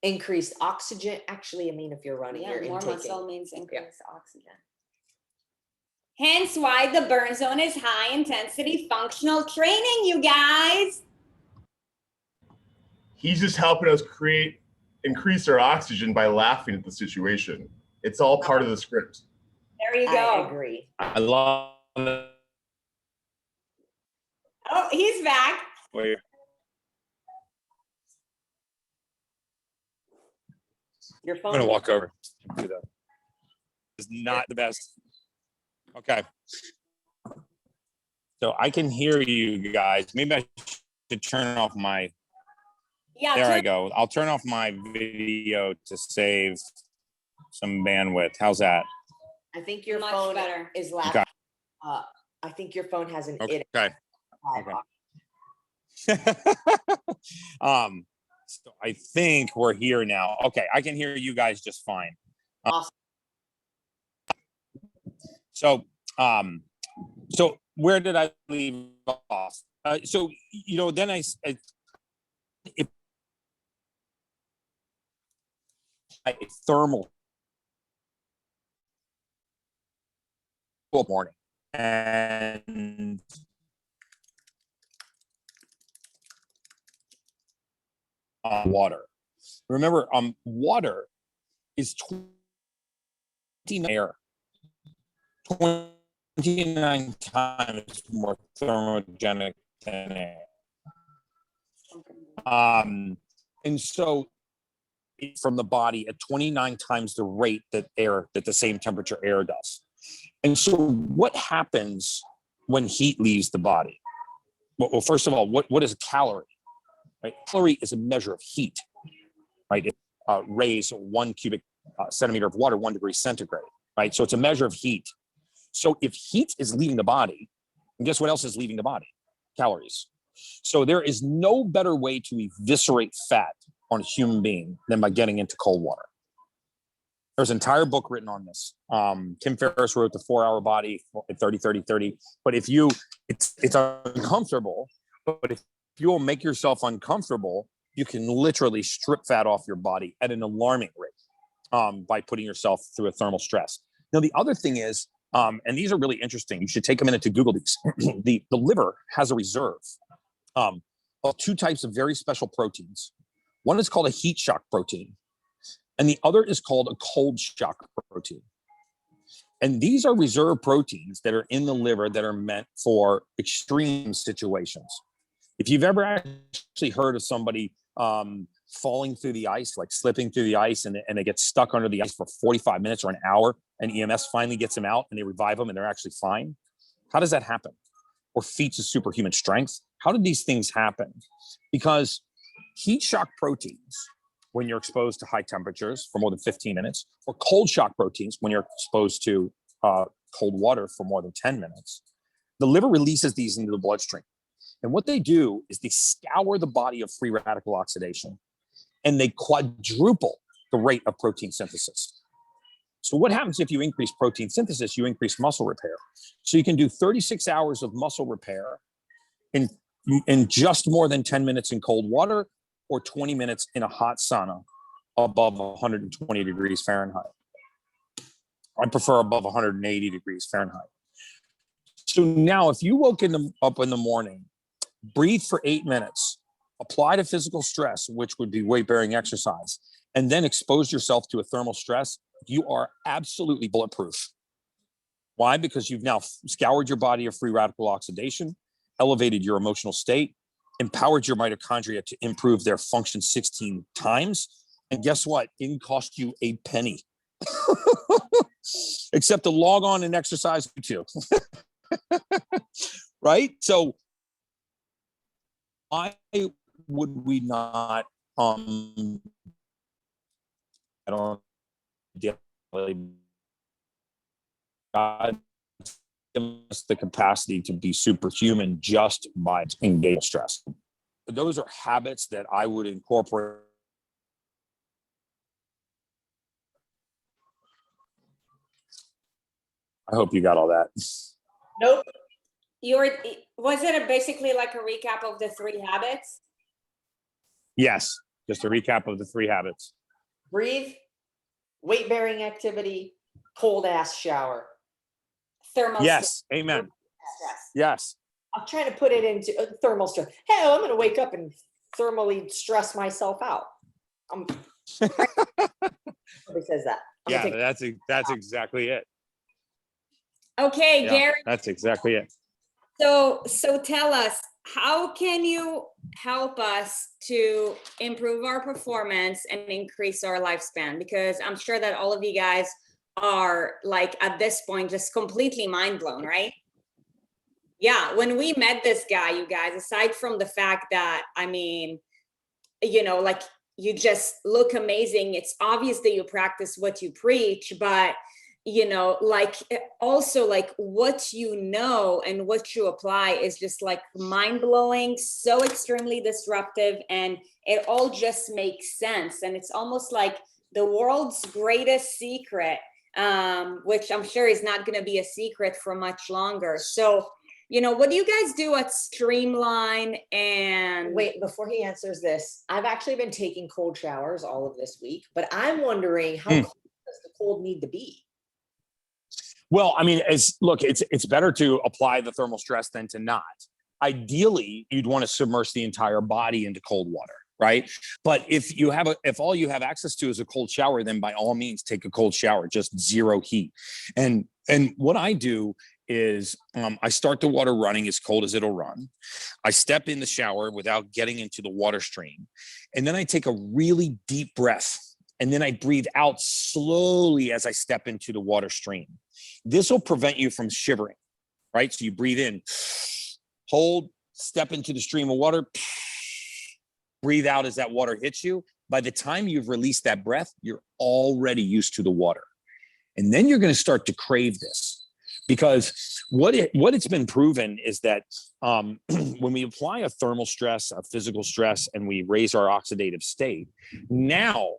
S3: increased oxygen. Actually, I mean, if you're running, you're
S1: more
S3: intaking.
S1: muscle means increased oxygen. Hence why the burn zone is high intensity functional training, you guys.
S4: He's just helping us increase our oxygen by laughing at the situation. It's all part of the script.
S1: There you go.
S3: I agree.
S2: I love it.
S1: Oh, he's back.
S2: Wait.
S3: Your phone.
S2: I'm gonna walk over. Do that. It's not the best. Okay. So I can hear you guys. Maybe I should turn off my.
S1: Yeah.
S2: There I go. I'll turn off my video to save some bandwidth. How's that?
S3: I think your
S1: Much
S3: phone
S1: better.
S3: is loud.
S2: Okay.
S3: I think your phone has an
S2: Okay.
S3: it.
S2: So I think we're here now. Okay, I can hear you guys just fine.
S3: Awesome.
S2: So where did I leave off? So you know, then I thermal morning and water. Remember, water is 20 air, 29 times more thermogenic than air. And so from the body at 29 times the rate that the same temperature air does. And so what happens when heat leaves the body? Well, first of all, what is a calorie? Right? Calorie is a measure of heat, right? It raise 1 cubic centimeter of water, 1 degree centigrade, right? So it's a measure of heat. So if heat is leaving the body, and guess what else is leaving the body? Calories. So there is no better way to eviscerate fat on a human being than by getting into cold water. There's an entire book written on this. Tim Ferriss wrote The 4-Hour Body, 30-30-30. But if it's uncomfortable, but if you will make yourself uncomfortable, you can literally strip fat off your body at an alarming rate by putting yourself through a thermal stress. Now, the other thing is, and these are really interesting. You should take a minute to Google these. The liver has a reserve of 2 types of very special proteins. One is called a heat shock protein, and the other is called a cold shock protein. And these are reserve proteins that are in the liver that are meant for extreme situations. If you've ever actually heard of somebody falling through the ice, like slipping through the ice, and they get stuck under the ice for 45 minutes or an hour, and EMS finally gets them out and they revive them and they're actually fine. How does that happen? Or feats of superhuman strength? How did these things happen? Because heat shock proteins, when you're exposed to high temperatures for more than 15 minutes, or cold shock proteins, when you're exposed to cold water for more than 10 minutes, the liver releases these into the bloodstream. And what they do is they scour the body of free radical oxidation, and they quadruple the rate of protein synthesis. So what happens if you increase protein synthesis? You increase muscle repair. So you can do 36 hours of muscle repair in just more than 10 minutes in cold water, or 20 minutes in a hot sauna above 120 degrees Fahrenheit. I prefer above 180 degrees Fahrenheit. So now if you woke up in the morning, breathe for 8 minutes, apply to physical stress, which would be weight-bearing exercise, and then expose yourself to a thermal stress, you are absolutely bulletproof. Why? Because you've now scoured your body of free radical oxidation, elevated your emotional state, empowered your mitochondria to improve their function 16 times. And guess what? It didn't cost you a penny. Except to log on and exercise too. Right? So why would we not, I don't God gives us the capacity to be superhuman just by engaging stress. Those are habits that I would incorporate. I hope you got all that.
S3: Nope.
S1: Was it basically like a recap of the 3 habits?
S2: Yes, just a recap of the 3 habits.
S3: Breathe, weight bearing activity, cold ass shower.
S1: Thermal
S2: Yes, amen.
S1: stress.
S2: Yes.
S3: I'm trying to put it into thermal stress. Hell, I'm going to wake up and thermally stress myself out. Nobody says that.
S2: Yeah, that's exactly it.
S1: Okay,
S2: Yeah,
S1: Gary.
S2: that's exactly it.
S1: So tell us, how can you help us to improve our performance and increase our lifespan? Because I'm sure that all of you guys are like at this point just completely mind blown, right? Yeah, when we met this guy, you guys, aside from the fact that, I mean, you know, like you just look amazing. It's obvious that you practice what you preach, but you know, like also like what you know and what you apply is just like mind-blowing, so extremely disruptive, and it all just makes sense. And it's almost like the world's greatest secret, which I'm sure is not going to be a secret for much longer. So, you know, what do you guys do at Streamline? And
S3: wait, before he answers this, I've actually been taking cold showers all of this week, but I'm wondering how cold does the cold need to be?
S2: Well, I mean, it's better to apply the thermal stress than to not. Ideally, you'd want to submerge the entire body into cold water, right? But if all you have access to is a cold shower, then by all means take a cold shower, just 0 heat. And what I do is I start the water running as cold as it'll run. I step in the shower without getting into the water stream. And then I take a really deep breath. And then I breathe out slowly as I step into the water stream. This will prevent you from shivering, right? So you breathe in, hold, step into the stream of water, breathe out as that water hits you. By the time you've released that breath, you're already used to the water. And then you're going to start to crave this, because what it's been proven is that when we apply a thermal stress, a physical stress, and we raise our oxidative state, now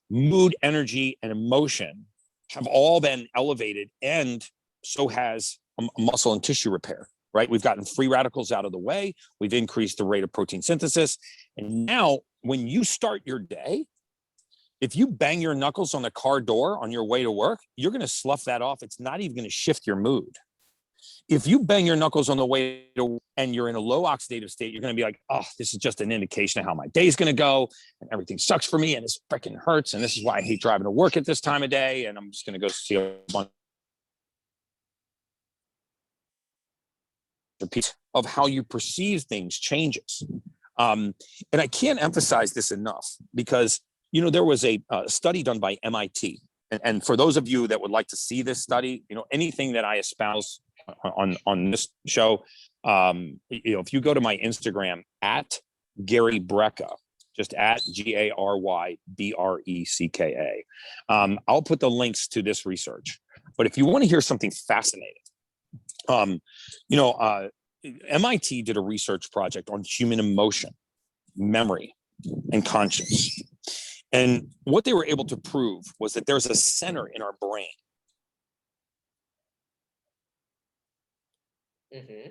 S2: mood, energy, and emotion have all been elevated, and so has muscle and tissue repair, right? We've gotten free radicals out of the way. We've increased the rate of protein synthesis. And now when you start your day, if you bang your knuckles on the car door on your way to work, you're going to slough that off. It's not even going to shift your mood. If you bang your knuckles on the way to and you're in a low oxidative state, you're going to be like, oh, this is just an indication of how my day is going to go, and everything sucks for me, and this freaking hurts, and this is why I hate driving to work at this time of day, and I'm just going to go see a bunch of how you perceive things changes. And I can't emphasize this enough, because you know, there was a study done by MIT, and for those of you that would like to see this study, you know, anything that I espouse on this show, you know, if you go to my Instagram at Gary Brecka, just at GaryBrecka, I'll put the links to this research. But if you want to hear something fascinating, you know, MIT did a research project on human emotion, memory, and conscience. And what they were able to prove was that there's a center in our brain.
S3: Mm-hmm.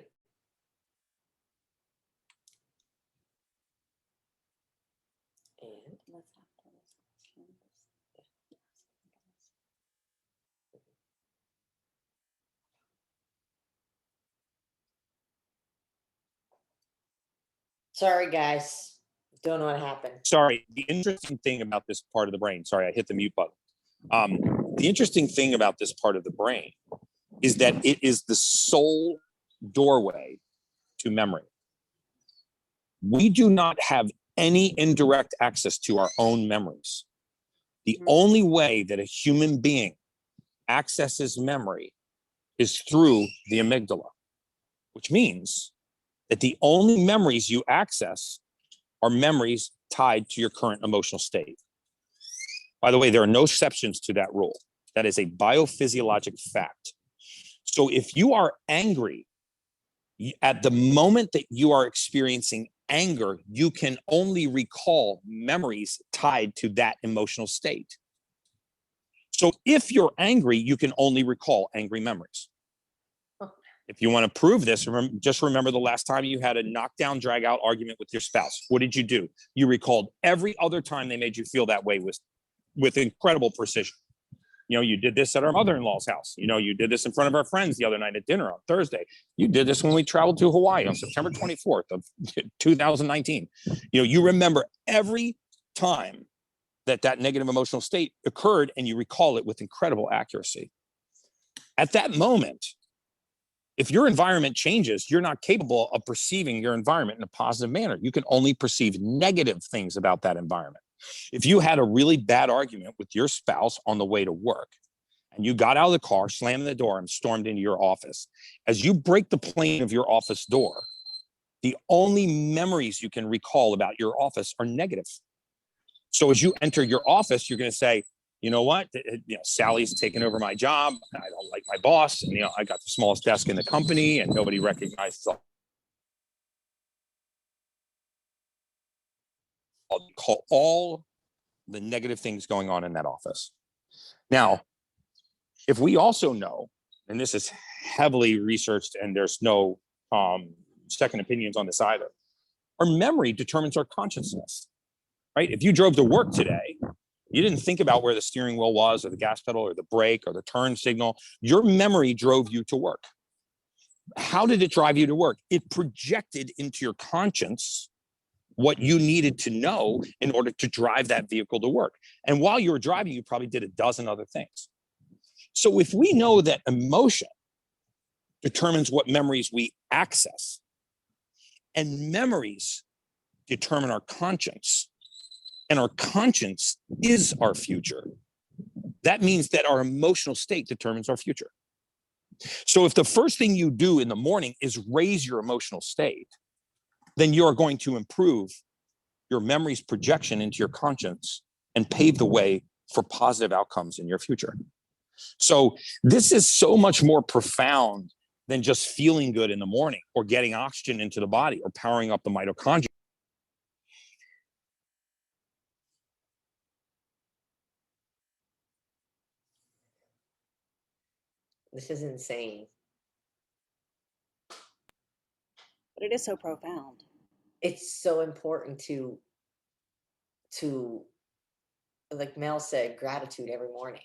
S3: Sorry, guys. Don't know what happened.
S2: Sorry, the interesting thing about this part of the brain, sorry, I hit the mute button. The interesting thing about this part of the brain is that it is the sole doorway to memory. We do not have any indirect access to our own memories. The only way that a human being accesses memory is through the amygdala, which means that the only memories you access are memories tied to your current emotional state. By the way, there are no exceptions to that rule. That is a biophysiologic fact. So if you are angry, at the moment that you are experiencing anger, you can only recall memories tied to that emotional state. So if you're angry, you can only recall angry memories. If you want to prove this, just remember the last time you had a knockdown, drag out argument with your spouse. What did you do? You recalled every other time they made you feel that way with incredible precision. You know, you did this at our mother-in-law's house. You know, you did this in front of our friends the other night at dinner on Thursday. You did this when we traveled to Hawaii on September 24th of 2019. You know, you remember every time that negative emotional state occurred, and you recall it with incredible accuracy. At that moment, if your environment changes, you're not capable of perceiving your environment in a positive manner. You can only perceive negative things about that environment. If you had a really bad argument with your spouse on the way to work, and you got out of the car, slammed the door, and stormed into your office, as you break the plane of your office door, the only memories you can recall about your office are negative. So as you enter your office, you're going to say, you know what? You know, Sally's taken over my job. I don't like my boss. And, you know, I got the smallest desk in the company, and nobody recognizes all the negative things going on in that office. Now, if we also know, and this is heavily researched and there's no second opinions on this either, our memory determines our consciousness, right? If you drove to work today, you didn't think about where the steering wheel was or the gas pedal or the brake or the turn signal. Your memory drove you to work. How did it drive you to work? It projected into your conscience what you needed to know in order to drive that vehicle to work. And while you were driving, you probably did a dozen other things. So if we know that emotion determines what memories we access, and memories determine our conscience, and our conscience is our future, that means that our emotional state determines our future. So if the first thing you do in the morning is raise your emotional state, then you are going to improve your memory's projection into your conscience and pave the way for positive outcomes in your future. So this is so much more profound than just feeling good in the morning or getting oxygen into the body or powering up the mitochondria.
S3: This is insane.
S5: But it is so profound.
S3: It's so important to like Mel said, gratitude every morning,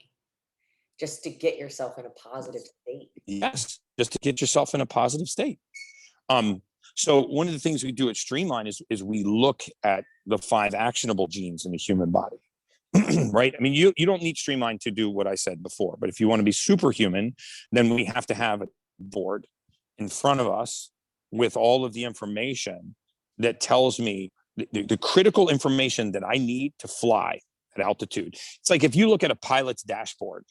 S3: just to get yourself in a positive state.
S2: Yes, just to get yourself in a positive state. So one of the things we do at Streamline is we look at the 5 actionable genes in the human body, right? I mean, you don't need Streamline to do what I said before, but if you want to be superhuman, then we have to have a board in front of us with all of the information that tells me the critical information that I need to fly at altitude. It's like if you look at a pilot's dashboard,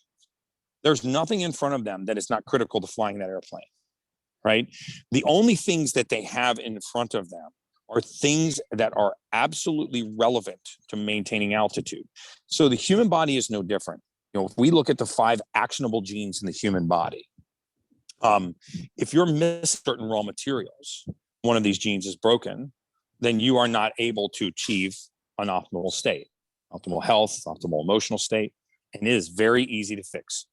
S2: there's nothing in front of them that is not critical to flying that airplane, right? The only things that they have in front of them are things that are absolutely relevant to maintaining altitude. So the human body is no different. You know, if we look at the 5 actionable genes in the human body, if you're missing certain raw materials, one of these genes is broken, then you are not able to achieve an optimal state, optimal health, optimal emotional state, and it is very easy to fix.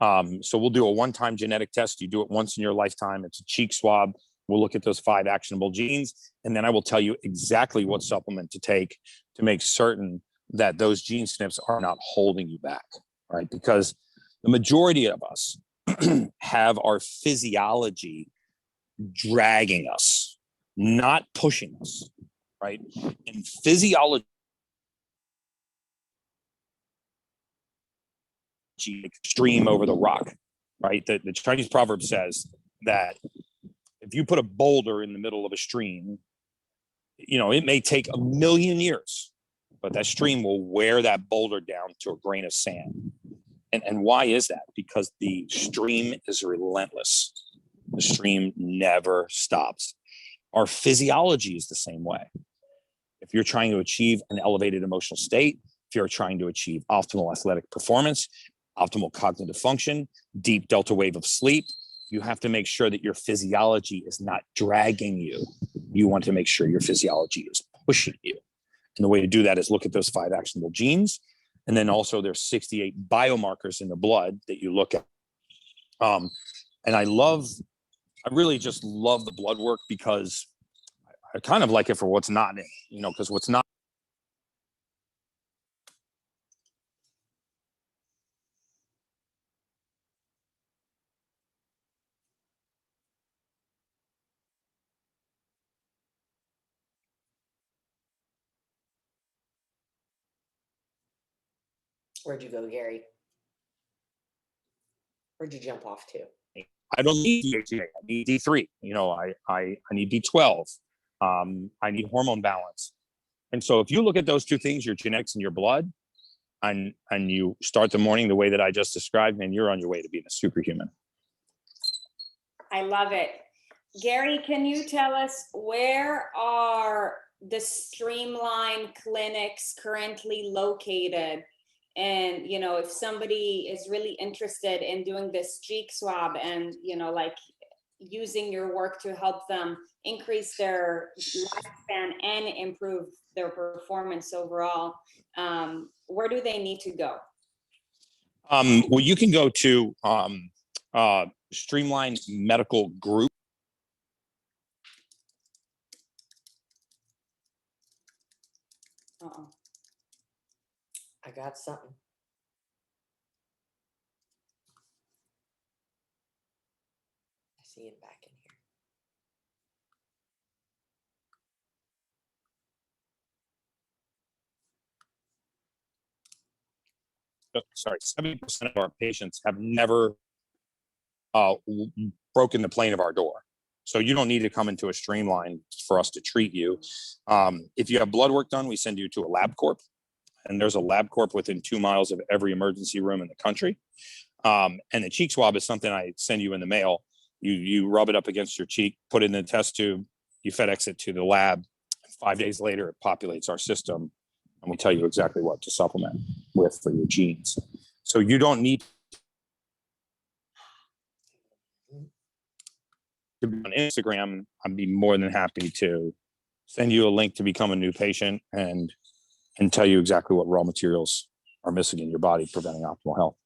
S2: So we'll do a one-time genetic test. You do it once in your lifetime. It's a cheek swab. We'll look at those 5 actionable genes, and then I will tell you exactly what supplement to take to make certain that those gene SNPs are not holding you back, right? Because the majority of us have our physiology dragging us, not pushing us, right? And physiology stream over the rock, right? The Chinese proverb says that if you put a boulder in the middle of a stream, you know, it may take 1,000,000 years, but that stream will wear that boulder down to a grain of sand. And why is that? Because the stream is relentless. The stream never stops. Our physiology is the same way. If you're trying to achieve an elevated emotional state, if you're trying to achieve optimal athletic performance, optimal cognitive function, deep delta wave of sleep, you have to make sure that your physiology is not dragging you. You want to make sure your physiology is pushing you. And the way to do that is look at those 5 actionable genes. And then also there's 68 biomarkers in the blood that you look at. And I really just love the blood work because I kind of like it for what's not in it, because what's not.
S3: Where'd you go, Gary? Where'd you jump off to?
S2: I don't need DHA. I need D3. I need B12. I need hormone balance. And so if you look at those 2 things, your genetics and your blood, and you start the morning the way that I just described, and you're on your way to being a superhuman.
S1: I love it. Gary, can you tell us where are the Streamline clinics currently located? And, if somebody is really interested in doing this cheek swab and, like using your work to help them increase their lifespan and improve their performance overall, where do they need to go?
S2: Well, you can go to Streamline Medical Group.
S1: Uh-oh.
S3: I got something. I see it back in here.
S2: Sorry, 70% of our patients have never broken the plane of our door. So you don't need to come into a Streamline for us to treat you. If you have blood work done, we send you to a LabCorp. And there's a LabCorp within 2 miles of every emergency room in the country. And the cheek swab is something I send you in the mail. You rub it up against your cheek, put it in the test tube, you FedEx it to the lab. 5 days later, it populates our system, and we tell you exactly what to supplement with for your genes. So you don't need to be on Instagram. I'd be more than happy to send you a link to become a new patient and tell you exactly what raw materials are missing in your body, preventing optimal health.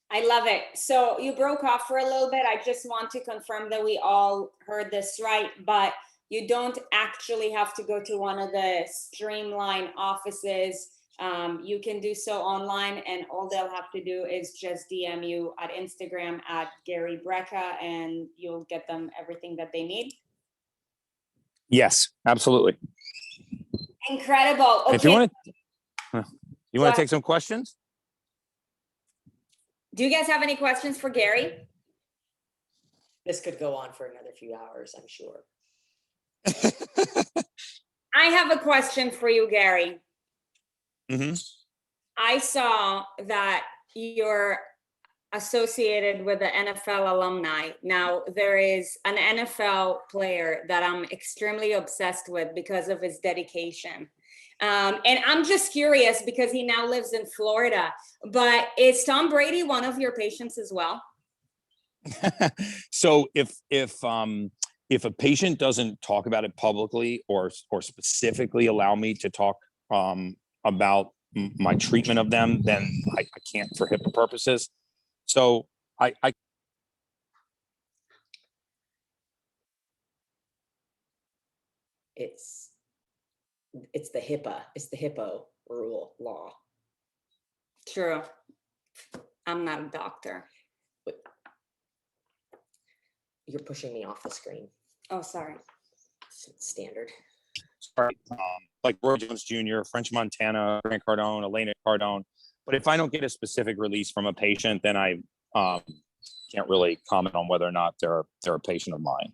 S1: I love it. So you broke off for a little bit. I just want to confirm that we all heard this right, but you don't actually have to go to one of the Streamline offices. You can do so online, and all they'll have to do is just DM you at Instagram at Gary Brecka, and you'll get them everything that they need.
S2: Yes, absolutely.
S1: Incredible. Okay.
S2: If you want to take some questions?
S1: Do you guys have any questions for Gary?
S3: This could go on for another few hours, I'm sure.
S1: I have a question for you, Gary.
S2: Mm-hmm.
S1: I saw that you're associated with the NFL alumni. Now, there is an NFL player that I'm extremely obsessed with because of his dedication. And I'm just curious because he now lives in Florida, but is Tom Brady one of your patients as well?
S2: So if a patient doesn't talk about it publicly or specifically allow me to talk about my treatment of them, then I can't for HIPAA purposes. So I
S3: it's the HIPAA, it's the HIPPO rule law.
S1: True. I'm not a doctor.
S3: You're pushing me off the screen.
S1: Oh, sorry.
S3: Standard.
S2: Sorry, like Roy Jones Jr., French Montana, Grant Cardone, Elena Cardone. But if I don't get a specific release from a patient, then I can't really comment on whether or not they're a patient of mine.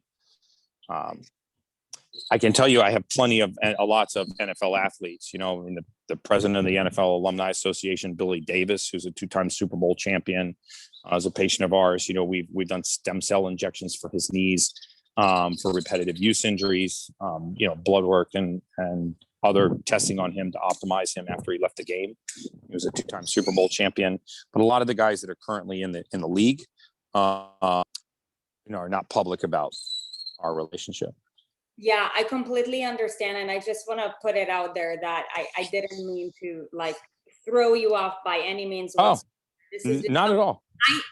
S2: I can tell you I have lots of NFL athletes, the president of the NFL Alumni Association, Billy Davis, who's a 2-time Super Bowl champion, is a patient of ours. We've done stem cell injections for his knees. for repetitive use injuries, blood work and other testing on him to optimize him after he left the game. He was a 2-time Super Bowl champion. But a lot of the guys that are currently in the league, are not public about our relationship.
S1: Yeah, I completely understand. And I just want to put it out there that I didn't mean to like throw you off by any means.
S2: Oh,
S1: this is
S2: not at all.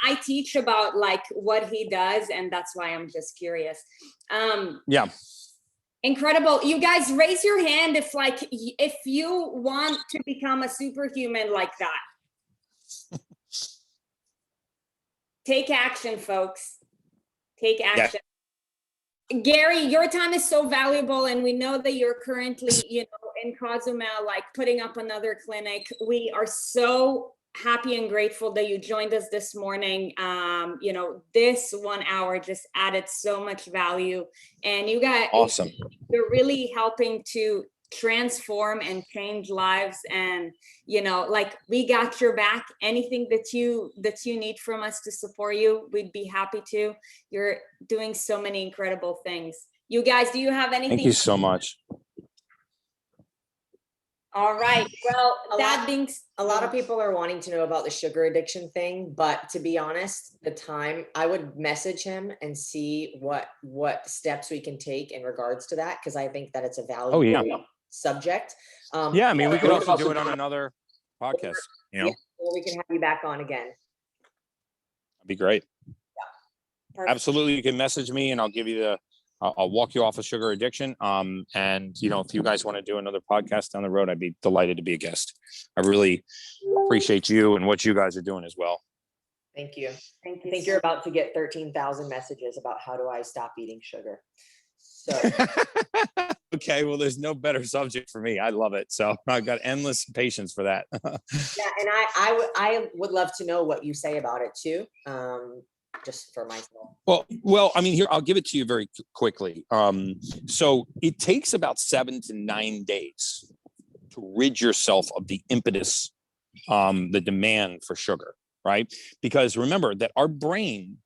S1: I teach about like what he does, and that's why I'm just curious.
S2: Yeah.
S1: Incredible. You guys raise your hand if you want to become a superhuman like that. Take action, folks. Take action. Yeah. Gary, your time is so valuable, and we know that you're currently, in Cozumel, like putting up another clinic. We are so happy and grateful that you joined us this morning. This 1 hour just added so much value, and you guys,
S2: awesome.
S1: You're really helping to transform and change lives. And we got your back. Anything that you need from us to support you, we'd be happy to. You're doing so many incredible things. You guys, do you have anything?
S2: Thank you so much.
S1: All right. Well,
S3: a lot of people are wanting to know about the sugar addiction thing, but to be honest, I would message him and see what steps we can take in regards to that, because I think that it's a valuable subject.
S2: Yeah, I mean, we could also do it on another podcast.
S3: Or we can have you back on again.
S2: That'd be great.
S3: Yeah.
S2: Absolutely, you can message me, and I'll give you I'll walk you off of sugar addiction. And if you guys want to do another podcast down the road, I'd be delighted to be a guest. I really appreciate you and what you guys are doing as well.
S3: Thank you. I think you're about to get 13,000 messages about how do I stop eating sugar. So.
S2: Okay, well, there's no better subject for me. I love it. So I've got endless patience for that.
S3: Yeah, and I would love to know what you say about it too. Just for myself.
S2: Well, I mean, here, I'll give it to you very quickly. So it takes about 7 to 9 days to rid yourself of the impetus, the demand for sugar, right? Because remember that our brain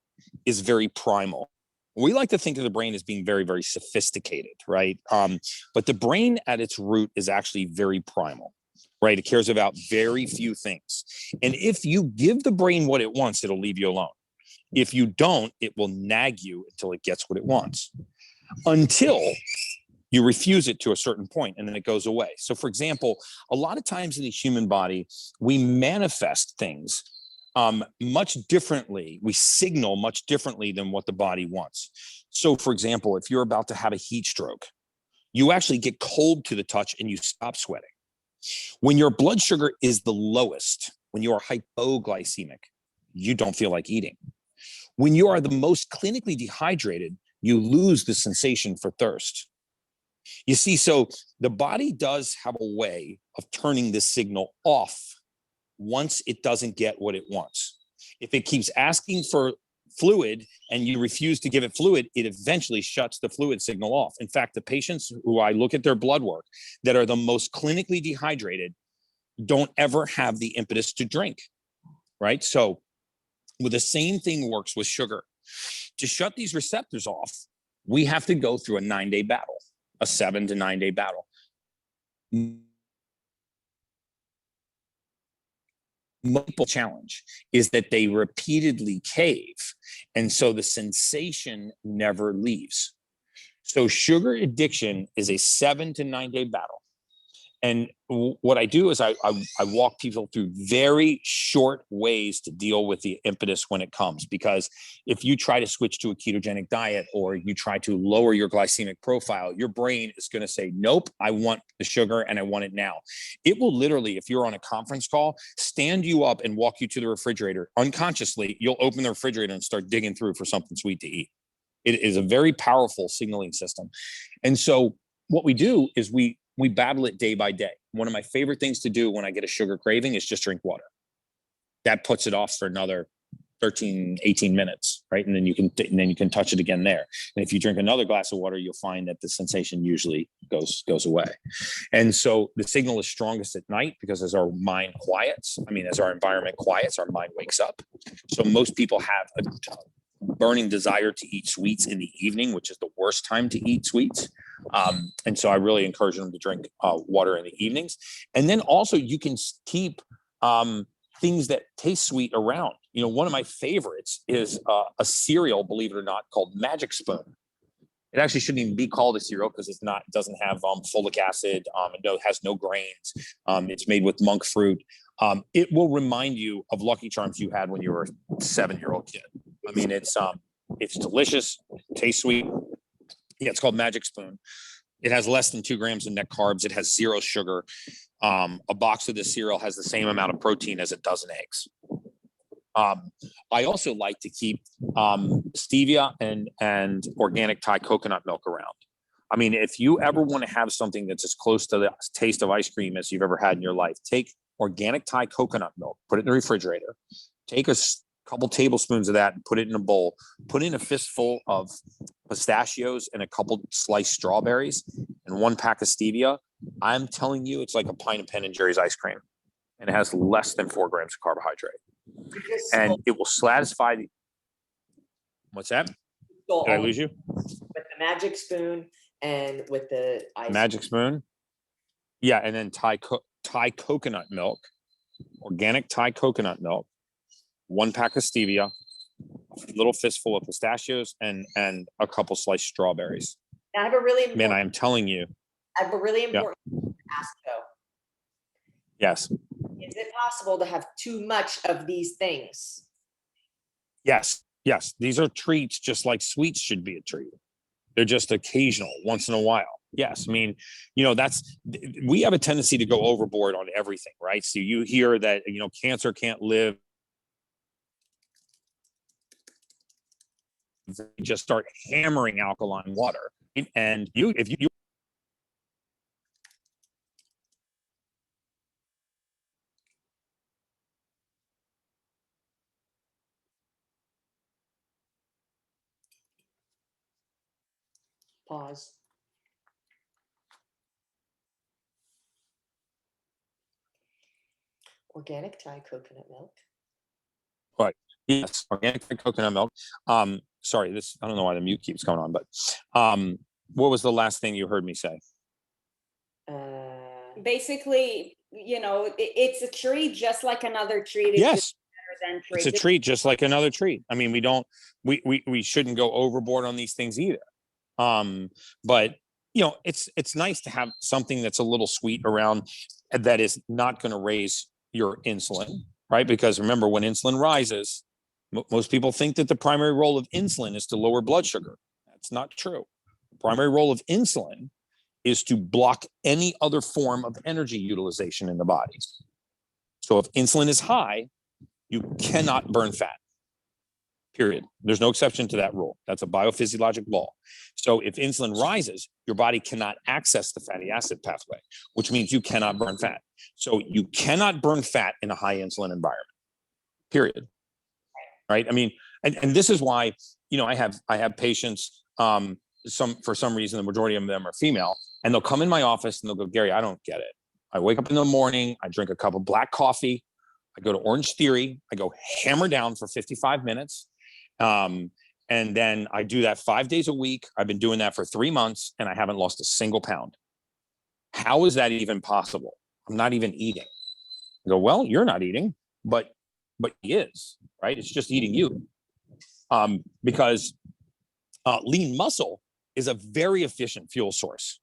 S2: is very primal. We like to think of the brain as being very, very sophisticated, right? But the brain at its root is actually very primal, right? It cares about very few things. And if you give the brain what it wants, it'll leave you alone. If you don't, it will nag you until it gets what it wants, until you refuse it to a certain point, and then it goes away. So for example, a lot of times in the human body, we manifest things much differently. We signal much differently than what the body wants. So for example, if you're about to have a heat stroke, you actually get cold to the touch and you stop sweating. When your blood sugar is the lowest, when you are hypoglycemic, you don't feel like eating. When you are the most clinically dehydrated, you lose the sensation for thirst. You see, so the body does have a way of turning this signal off once it doesn't get what it wants. If it keeps asking for fluid and you refuse to give it fluid, it eventually shuts the fluid signal off. In fact, the patients who I look at their blood work that are the most clinically dehydrated don't ever have the impetus to drink, right? So the same thing works with sugar. To shut these receptors off, we have to go through a 9-day battle, a 7 to 9 day battle. Multiple challenge is that they repeatedly cave, and so the sensation never leaves. So sugar addiction is a 7 to 9 day battle. And what I do is I walk people through very short ways to deal with the impetus when it comes. Because if you try to switch to a ketogenic diet or you try to lower your glycemic profile, your brain is going to say, nope, I want the sugar and I want it now. It will literally, if you're on a conference call, stand you up and walk you to the refrigerator. Unconsciously, you'll open the refrigerator and start digging through for something sweet to eat. It is a very powerful signaling system. And so what we do is we battle it day by day. One of my favorite things to do when I get a sugar craving is just drink water. That puts it off for another 13, 18 minutes, right? And then you can touch it again there. And if you drink another glass of water, you'll find that the sensation usually goes away. And so the signal is strongest at night because as our mind quiets, as our environment quiets, our mind wakes up. So most people have burning desire to eat sweets in the evening, which is the worst time to eat sweets. And so I really encourage them to drink water in the evenings. And then also you can keep things that taste sweet around. You know, one of my favorites is a cereal, believe it or not, called Magic Spoon. It actually shouldn't even be called a cereal because it doesn't have folic acid. It has no grains. It's made with monk fruit. It will remind you of Lucky Charms you had when you were a 7-year-old kid. I mean, it's delicious, tastes sweet. Yeah, it's called Magic Spoon. It has less than 2 grams of net carbs. It has 0 sugar. A box of this cereal has the same amount of protein as a dozen eggs. I also like to keep stevia and organic Thai coconut milk around. I mean, if you ever want to have something that's as close to the taste of ice cream as you've ever had in your life, take organic Thai coconut milk, put it in the refrigerator, take a couple tablespoons of that and put it in a bowl, put in a fistful of pistachios and a couple sliced strawberries and 1 pack of stevia. I'm telling you, it's like a pint of Ben & Jerry's ice cream, and it has less than 4 grams of carbohydrate. And it will satisfy the. What's that? Did I lose you?
S3: With the Magic Spoon and with the ice
S2: Magic Spoon. Yeah, and then Thai coconut milk, organic Thai coconut milk, 1 pack of stevia, a little fistful of pistachios, and a couple sliced strawberries.
S3: Now, I have a really important,
S2: man, I am telling you.
S3: I have a really important ask though.
S2: Yes.
S3: Is it possible to have too much of these things?
S2: Yes. These are treats, just like sweets should be a treat. They're just occasional, once in a while. Yes. I mean, you know, we have a tendency to go overboard on everything, right? So you hear that, you know, cancer can't live. Just start hammering alkaline water. And if you
S3: Pause. Organic Thai coconut milk.
S2: Right. Yes, organic coconut milk. Sorry, I don't know why the mute keeps going on, but what was the last thing you heard me say?
S1: Basically, you know, it's a treat just like another treat. It's
S2: yes. It's a treat just like another treat. I mean, we shouldn't go overboard on these things either. But you know, it's nice to have something that's a little sweet around that is not going to raise your insulin, right? Because remember, when insulin rises, most people think that the primary role of insulin is to lower blood sugar. That's not true. The primary role of insulin is to block any other form of energy utilization in the body. So if insulin is high, you cannot burn fat, period. There's no exception to that rule. That's a biophysiologic law. So if insulin rises, your body cannot access the fatty acid pathway, which means you cannot burn fat. So you cannot burn fat in a high insulin environment, period. Right? I mean, and this is why, you know, I have patients, for some reason, the majority of them are female, and they'll come in my office and they'll go, Gary, I don't get it. I wake up in the morning, I drink a cup of black coffee, I go to Orange Theory, I go hammer down for 55 minutes. And then I do that 5 days a week. I've been doing that for 3 months and I haven't lost a single pound. How is that even possible? I'm not even eating. I go, well, you're not eating, but he is, right? It's just eating you. Because lean muscle is a very efficient fuel source.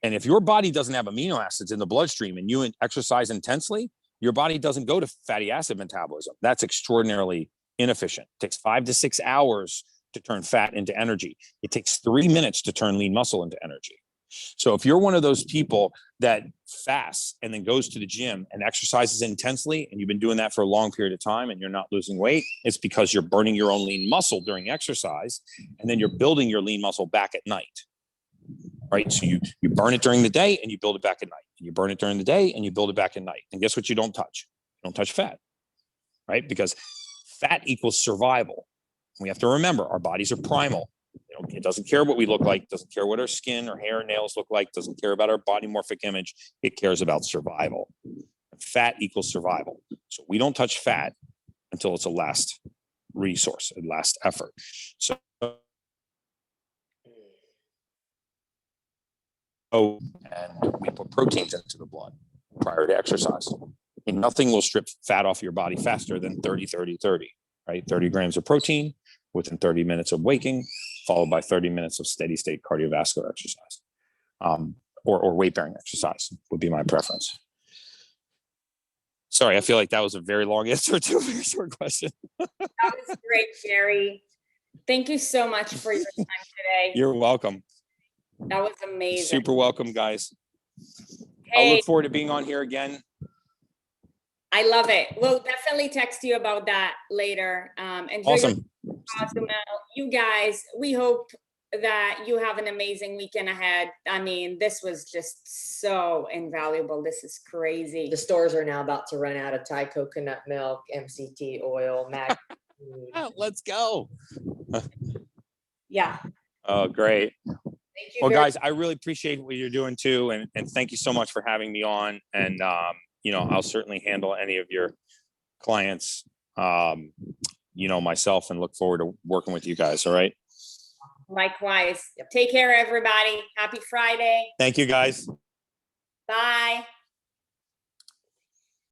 S2: And if your body doesn't have amino acids in the bloodstream and you exercise intensely, your body doesn't go to fatty acid metabolism. That's extraordinarily inefficient. It takes 5 to 6 hours to turn fat into energy. It takes 3 minutes to turn lean muscle into energy. So if you're one of those people that fasts and then goes to the gym and exercises intensely, and you've been doing that for a long period of time and you're not losing weight, it's because you're burning your own lean muscle during exercise, and then you're building your lean muscle back at night. Right? So you burn it during the day and you build it back at night. And you burn it during the day and you build it back at night. And guess what you don't touch? You don't touch fat. Right? Because fat equals survival. We have to remember our bodies are primal. You know, it doesn't care what we look like, doesn't care what our skin or hair and nails look like, doesn't care about our body morphic image. It cares about survival. Fat equals survival. So we don't touch fat until it's the last resource, a last effort. So, and we put proteins into the blood prior to exercise. And nothing will strip fat off your body faster than 30, 30, 30, right? 30 grams of protein within 30 minutes of waking, followed by 30 minutes of steady state cardiovascular exercise, or weight bearing exercise would be my preference. Sorry, I feel like that was a very long answer to a very short question.
S1: That was great, Jerry. Thank you so much for your time today.
S2: You're welcome.
S1: That was amazing.
S2: Super welcome, guys.
S1: Hey,
S2: I'll look forward to being on here again.
S1: I love it. We'll definitely text you about that later. Enjoy
S2: Awesome.
S1: Awesome. You guys, we hope that you have an amazing weekend ahead. I mean, this was just so invaluable. This is crazy.
S3: The stores are now about to run out of Thai coconut milk, MCT oil, Mag.
S2: Let's go.
S1: Yeah.
S2: Oh, great.
S1: Thank you.
S2: Well, guys, I really appreciate what you're doing too. And thank you so much for having me on. And, I'll certainly handle any of your clients, myself, and look forward to working with you guys. All right.
S1: Likewise. Take care, everybody. Happy Friday.
S2: Thank you, guys.
S1: Bye.